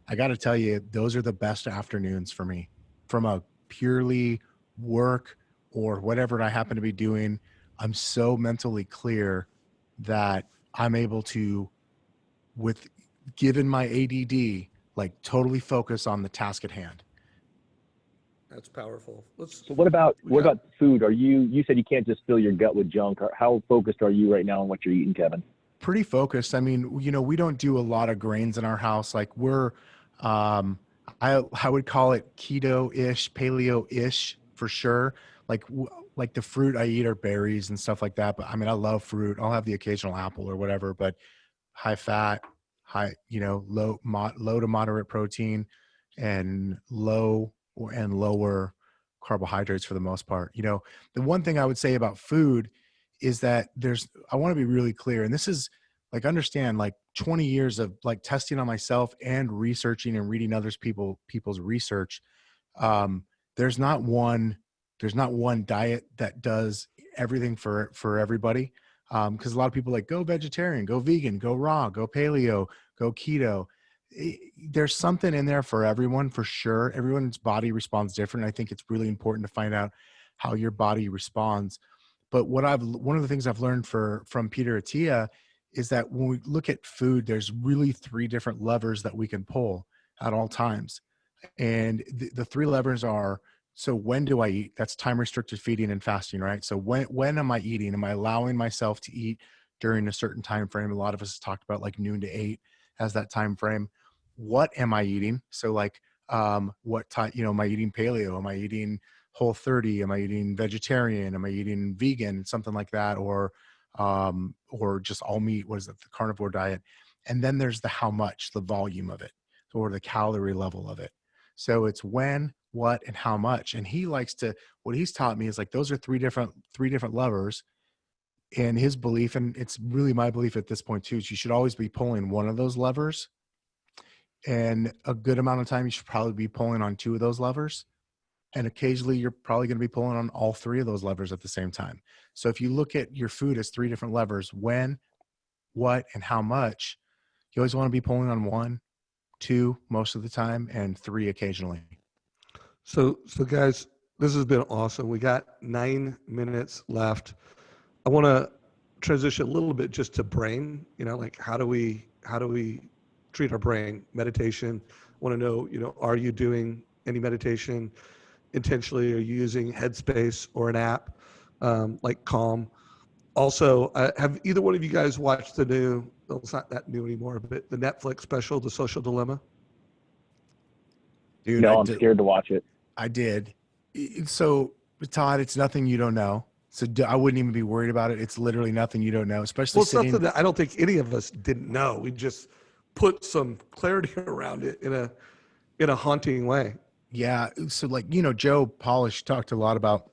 I got to tell you, those are the best afternoons for me from a purely work or whatever I happen to be doing. I'm so mentally clear that I'm able to, given my ADD, totally focus on the task at hand. That's powerful. So what about food? You said you can't just fill your gut with junk. How focused are you right now on what you're eating, Kevin? Pretty focused. I mean, we don't do a lot of grains in our house. Like we're, I would call it keto-ish, paleo-ish for sure. Like the fruit I eat are berries and stuff like that. But I mean, I love fruit. I'll have the occasional apple or whatever, but high fat, low to moderate protein, and lower carbohydrates for the most part. The one thing I would say about food is that I want to be really clear. And this is understand 20 years of testing on myself and researching and reading people's research. There's not one diet that does everything for everybody. Because a lot of people like go vegetarian, go vegan, go raw, go paleo, go keto. There's something in there for everyone, for sure. Everyone's body responds different. I think it's really important to find out how your body responds. But one of the things I've learned from Peter Attia is that when we look at food, there's really 3 different levers that we can pull at all times. And the 3 levers are, so when do I eat? That's time restricted feeding and fasting, right? So when am I eating? Am I allowing myself to eat during a certain time frame? A lot of us talked about like noon to 8 as that time frame. What am I eating? So like what time, am I eating paleo? Am I eating Whole30? Am I eating vegetarian? Am I eating vegan? Something like that, or just all meat. What is it? The carnivore diet. And then there's the how much, the volume of it, or the calorie level of it. So it's when, what, and how much. And he likes to, what he's taught me is like, those are three different levers. And his belief, and it's really my belief at this point too, is you should always be pulling one of those levers. And a good amount of time, you should probably be pulling on 2 of those levers. And occasionally you're probably going to be pulling on all 3 of those levers at the same time. So if you look at your food as 3 different levers, when, what, and how much, you always want to be pulling on 1, 2 most of the time, and 3 occasionally. So guys, this has been awesome. We got 9 minutes left. I want to transition a little bit just to brain, like how do we treat our brain? Meditation. I want to know, are you doing any meditation intentionally? Are you using Headspace or an app like Calm? Also, have either one of you guys watched the new, well, it's not that new anymore, but the Netflix special, The Social Dilemma? Dude, No, I'm scared to watch it. I did. So, Todd, it's nothing you don't know. So I wouldn't even be worried about it. It's literally nothing you don't know, especially It's something that I don't think any of us didn't know. We just put some clarity around it in a haunting way. Yeah. So like, Joe Polish talked a lot about,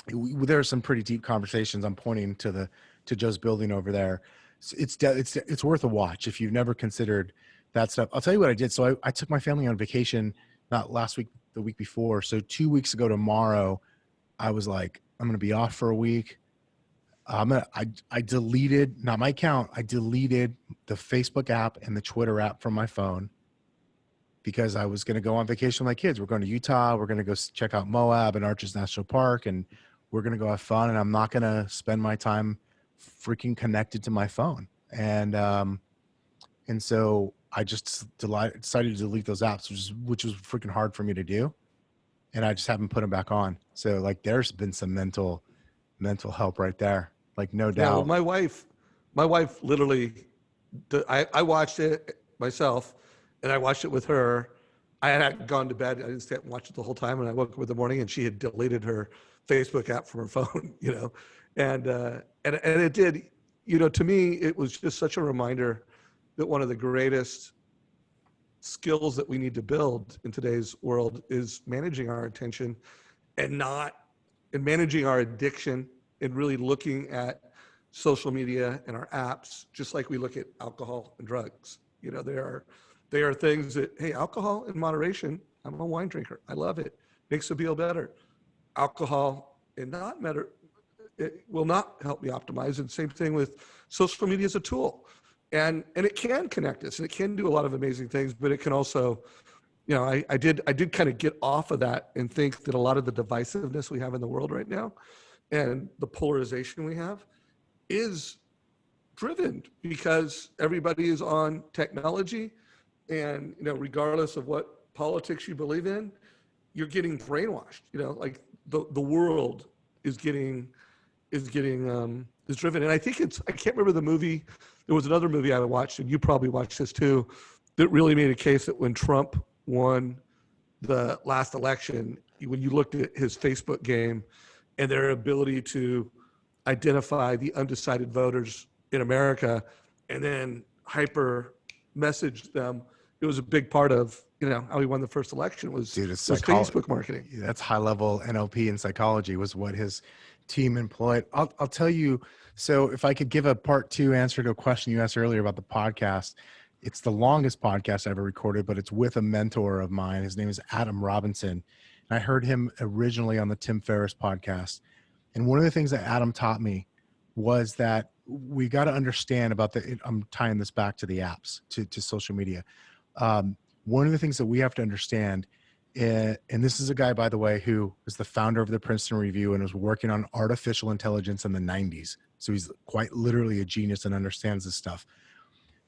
there are some pretty deep conversations. I'm pointing to Joe's building over there. It's worth a watch if you've never considered that stuff. I'll tell you what I did. So I took my family on vacation, not last week, the week before. So 2 weeks ago tomorrow, I was like, I'm going to be off for a week. I deleted, not my account. I deleted the Facebook app and the Twitter app from my phone because I was going to go on vacation with my kids. We're going to Utah. We're going to go check out Moab and Arches National Park, and we're going to go have fun. And I'm not going to spend my time freaking connected to my phone. And so I just decided to delete those apps, which was freaking hard for me to do. And I just haven't put them back on. So like, there's been some mental help right there. Like, no doubt. Yeah, well, my wife literally, I watched it myself, and I watched it with her. I had gone to bed. I didn't stay up and watch it the whole time. And I woke up in the morning, and she had deleted her Facebook app from her phone. And it did. To me, it was just such a reminder that one of the greatest skills that we need to build in today's world is managing our attention, and managing our addiction, and really looking at social media and our apps, just like we look at alcohol and drugs. They are things that, hey, alcohol in moderation. I'm a wine drinker. I love it. Makes me feel better. Alcohol and not matter, it will not help me optimize. And same thing with social media as a tool. And it can connect us, and it can do a lot of amazing things, but it can also, I did kind of get off of that and think that a lot of the divisiveness we have in the world right now and the polarization we have is driven because everybody is on technology, and regardless of what politics you believe in, you're getting brainwashed. Like the world is driven. And I think I can't remember the movie. There was another movie I watched, and you probably watched this too, that really made a case that when Trump won the last election, when you looked at his Facebook game and their ability to identify the undecided voters in America and then hyper message them, it was a big part of how he won the first election was Facebook marketing. That's high level NLP and psychology was what his team employed. I'll tell you. So if I could give a part 2 answer to a question you asked earlier about the podcast, it's the longest podcast I ever recorded, but it's with a mentor of mine. His name is Adam Robinson. And I heard him originally on the Tim Ferriss podcast. And one of the things that Adam taught me was that we got to understand about I'm tying this back to the apps, to social media. One of the things that we have to understand, and this is a guy, by the way, who is the founder of the Princeton Review and was working on artificial intelligence in the 90s. So he's quite literally a genius and understands this stuff.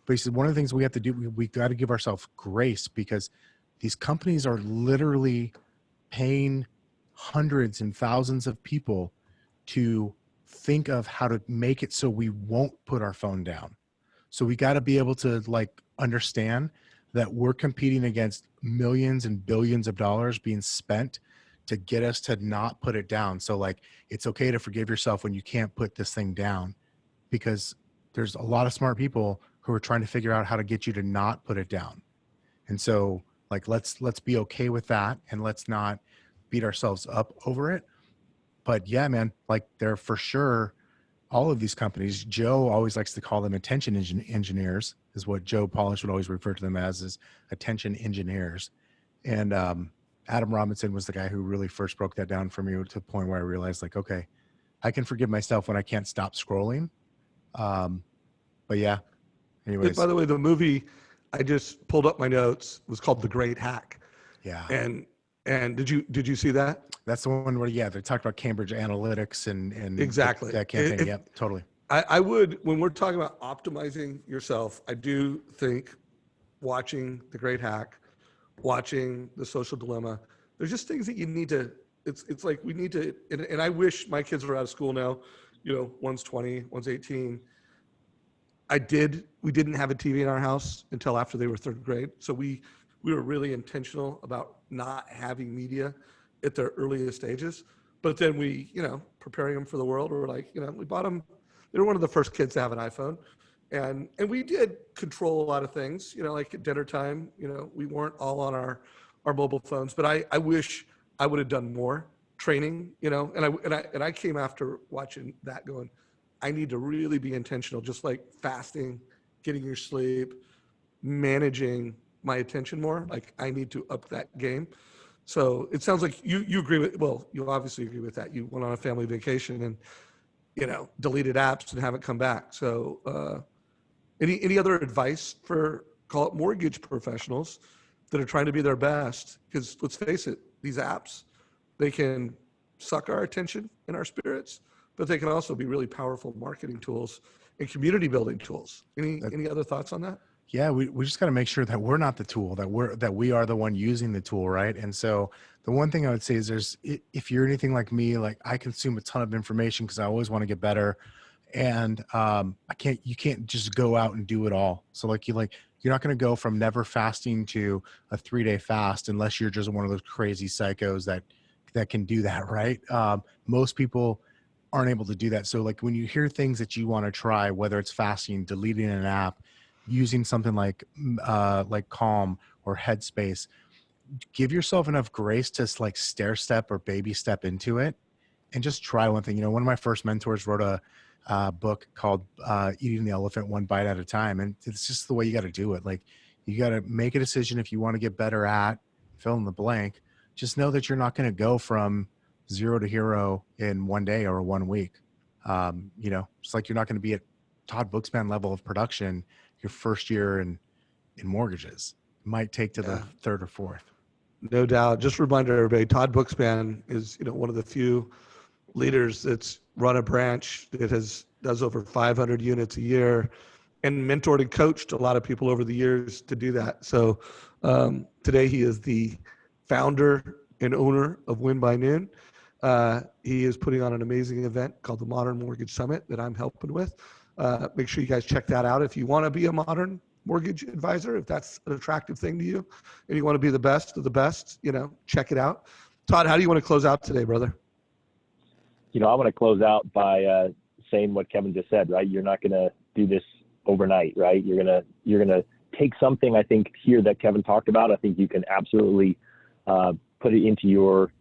But he said, one of the things we have to do, we got to give ourselves grace, because these companies are literally paying hundreds and thousands of people to think of how to make it so we won't put our phone down. So we got to be able to like understand that we're competing against millions and billions of dollars being spent to get us to not put it down. So like, it's okay to forgive yourself when you can't put this thing down, because there's a lot of smart people who are trying to figure out how to get you to not put it down. And so like, let's be okay with that, and let's not beat ourselves up over it. But yeah, man, like they're for sure, all of these companies, Joe always likes to call them attention engineers, is what Joe Polish would always refer to them as, is attention engineers. And Adam Robinson was the guy who really first broke that down for me, to the point where I realized like, okay, I can forgive myself when I can't stop scrolling. But yeah, anyways. By the way, the movie, I just pulled up my notes, was called The Great Hack. Yeah. And did you see that? That's the one where, yeah, they talked about Cambridge Analytics and exactly that campaign. Yep, totally. I would, when we're talking about optimizing yourself, I do think watching The Great Hack, watching The Social Dilemma, there's just things that you need to, it's like we need to, and I wish my kids were out of school now, you know, one's 20, one's 18. We didn't have a TV in our house until after they were third grade. So we were really intentional about not having media at their earliest stages. But then we, you know, preparing them for the world, we were like, you know, we bought them, they were one of the first kids to have an iPhone. And we did control a lot of things, you know, like at dinner time, you know, we weren't all on our mobile phones, but I wish I would have done more training, you know, and I came after watching that going, I need to really be intentional, just like fasting, getting your sleep, managing my attention more. Like I need to up that game. So it sounds like you agree with, well, you obviously agree with that. You went on a family vacation and, you know, deleted apps and haven't come back. So any other advice for, call it, mortgage professionals that are trying to be their best? Because let's face it, these apps, they can suck our attention and our spirits, but they can also be really powerful marketing tools and community building tools. Any other thoughts on that? Yeah, we just got to make sure that we're not the tool, that we are the one using the tool, right? And so the one thing I would say is if you're anything like me, like I consume a ton of information because I always want to get better, and you can't just go out and do it all. So you're not going to go from never fasting to a 3-day fast unless you're just one of those crazy psychos that can do that, right? Most people aren't able to do that. So like when you hear things that you want to try, whether it's fasting, deleting an app, using something like Calm or Headspace, give yourself enough grace to like stair step or baby step into it and just try one thing. You know, one of my first mentors wrote a book called Eating the Elephant One Bite at a Time. And it's just the way you got to do it. Like you got to make a decision if you want to get better at fill in the blank. Just know that you're not going to go from 0 to hero in 1 day or 1 week. You know, it's like you're not going to be at Todd Bookspan level of production your first year in mortgages. It might take to the third or fourth. No doubt. Just a reminder, everybody, Todd Bookspan is, you know, one of the few leaders that's run a branch that does over 500 units a year and mentored and coached a lot of people over the years to do that. So today he is the founder and owner of Win by Noon. He is putting on an amazing event called the Modern Mortgage Summit that I'm helping with. Make sure you guys check that out. If you want to be a modern mortgage advisor, if that's an attractive thing to you and you want to be the best of the best, you know, check it out. Todd, how do you want to close out today, brother? You know, I want to close out by saying what Kevin just said, right? You're not going to do this overnight, right? You're going to take something, I think, here that Kevin talked about. I think you can absolutely put it into your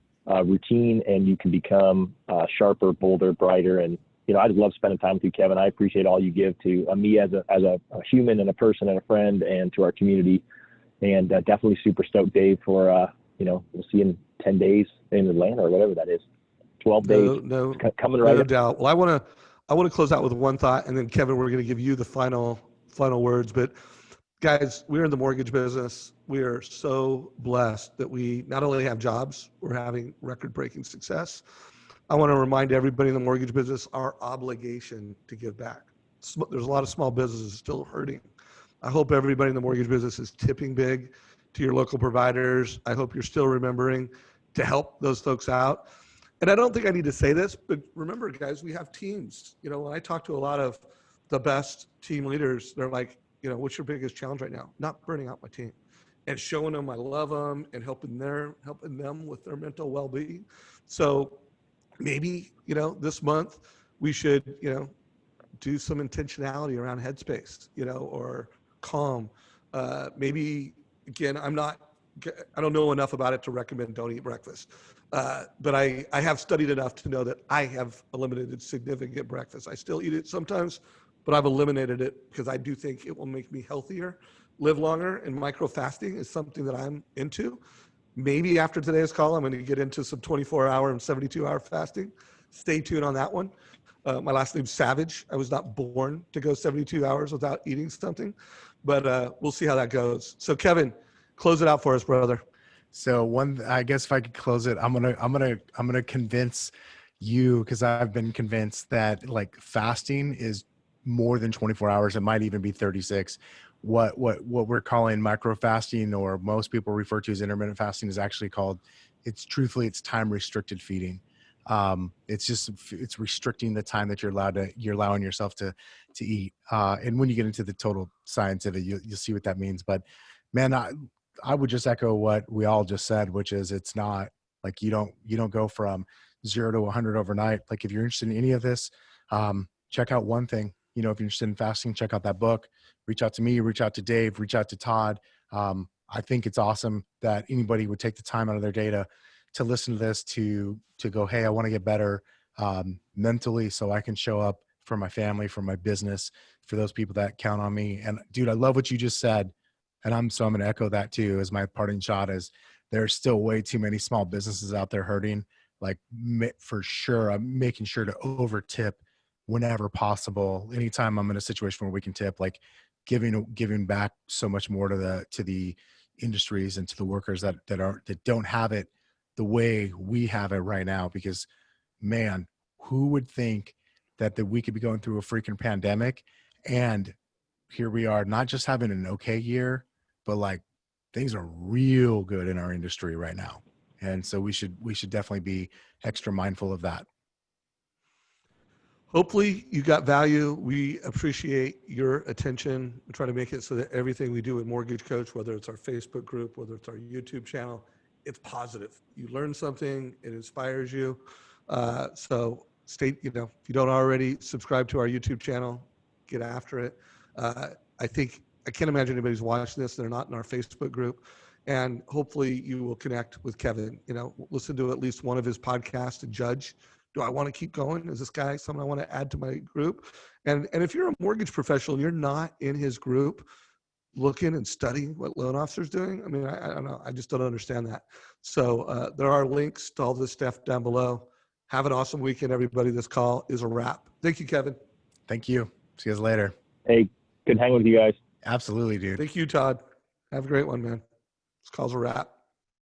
routine, and you can become sharper, bolder, brighter. And, you know, I just love spending time with you, Kevin. I appreciate all you give to me as a human and a person and a friend, and to our community. And definitely super stoked, Dave, for, you know, we'll see you in 10 days in Atlanta or whatever that is. 12 days. No, coming right no up. doubt. Well, I want I want to close out with one thought, and then Kevin, we're going to give you the final words. But guys, we're in the mortgage business. We are so blessed that we not only have jobs, we're having record-breaking success. I want to remind everybody in the mortgage business our obligation to give back. There's a lot of small businesses still hurting. I hope everybody in the mortgage business is tipping big to your local providers. I hope you're still remembering to help those folks out. And I don't think I need to say this, but remember, guys, we have teams. You know, when I talk to a lot of the best team leaders, they're like, you know, what's your biggest challenge right now? Not burning out my team, and showing them I love them and helping them with their mental well-being. So maybe, you know, this month we should, you know, do some intentionality around headspace, you know, or calm. Maybe, again, I don't know enough about it to recommend don't eat breakfast. But I have studied enough to know that I have eliminated significant breakfast. I still eat it sometimes, but I've eliminated it because I do think it will make me healthier, live longer, and micro fasting is something that I'm into. Maybe after today's call, I'm going to get into some 24-hour and 72-hour fasting. Stay tuned on that one. My last name's Savage. I was not born to go 72 hours without eating something, but we'll see how that goes. So Kevin, close it out for us, brother. So I guess if I could close it, I'm gonna convince you, because I've been convinced that like fasting is more than 24 hours. It might even be 36. What we're calling micro fasting, or most people refer to as intermittent fasting, is actually called, it's time restricted feeding. It's restricting the time that you're allowing yourself to eat. And when you get into the total science of it, you'll see what that means. But man, I would just echo what we all just said, which is it's not like you don't go from 0 to 100 overnight. Like if you're interested in any of this, check out one thing. You know, if you're interested in fasting, check out that book. Reach out to me, reach out to Dave, reach out to Todd. I think it's awesome that anybody would take the time out of their day to listen to this, to go, hey, I want to get better mentally so I can show up for my family, for my business, for those people that count on me. And dude, I love what you just said. And I'm going to echo that too, as my parting shot is there's still way too many small businesses out there hurting. Like for sure, I'm making sure to over tip whenever possible. Anytime I'm in a situation where we can tip, like giving back so much more to the industries and to the workers that don't have it the way we have it right now. Because man, who would think that we could be going through a freaking pandemic, and here we are, not just having an okay year, but like things are real good in our industry right now. And so we should definitely be extra mindful of that. Hopefully you got value. We appreciate your attention. We try to make it so that everything we do at Mortgage Coach, whether it's our Facebook group, whether it's our YouTube channel, it's positive. You learn something, it inspires you. So if you don't already subscribe to our YouTube channel, get after it. I can't imagine anybody's watching this. They're not in our Facebook group. And hopefully you will connect with Kevin, listen to at least one of his podcasts and judge, do I want to keep going? Is this guy someone I want to add to my group? And if you're a mortgage professional and you're not in his group looking and studying what loan officers doing, I mean, I don't know. I just don't understand that. So there are links to all this stuff down below. Have an awesome weekend, everybody. This call is a wrap. Thank you, Kevin. Thank you. See you guys later. Hey, good hanging with you guys. Absolutely, dude. Thank you, Todd. Have a great one, man. This call's a wrap.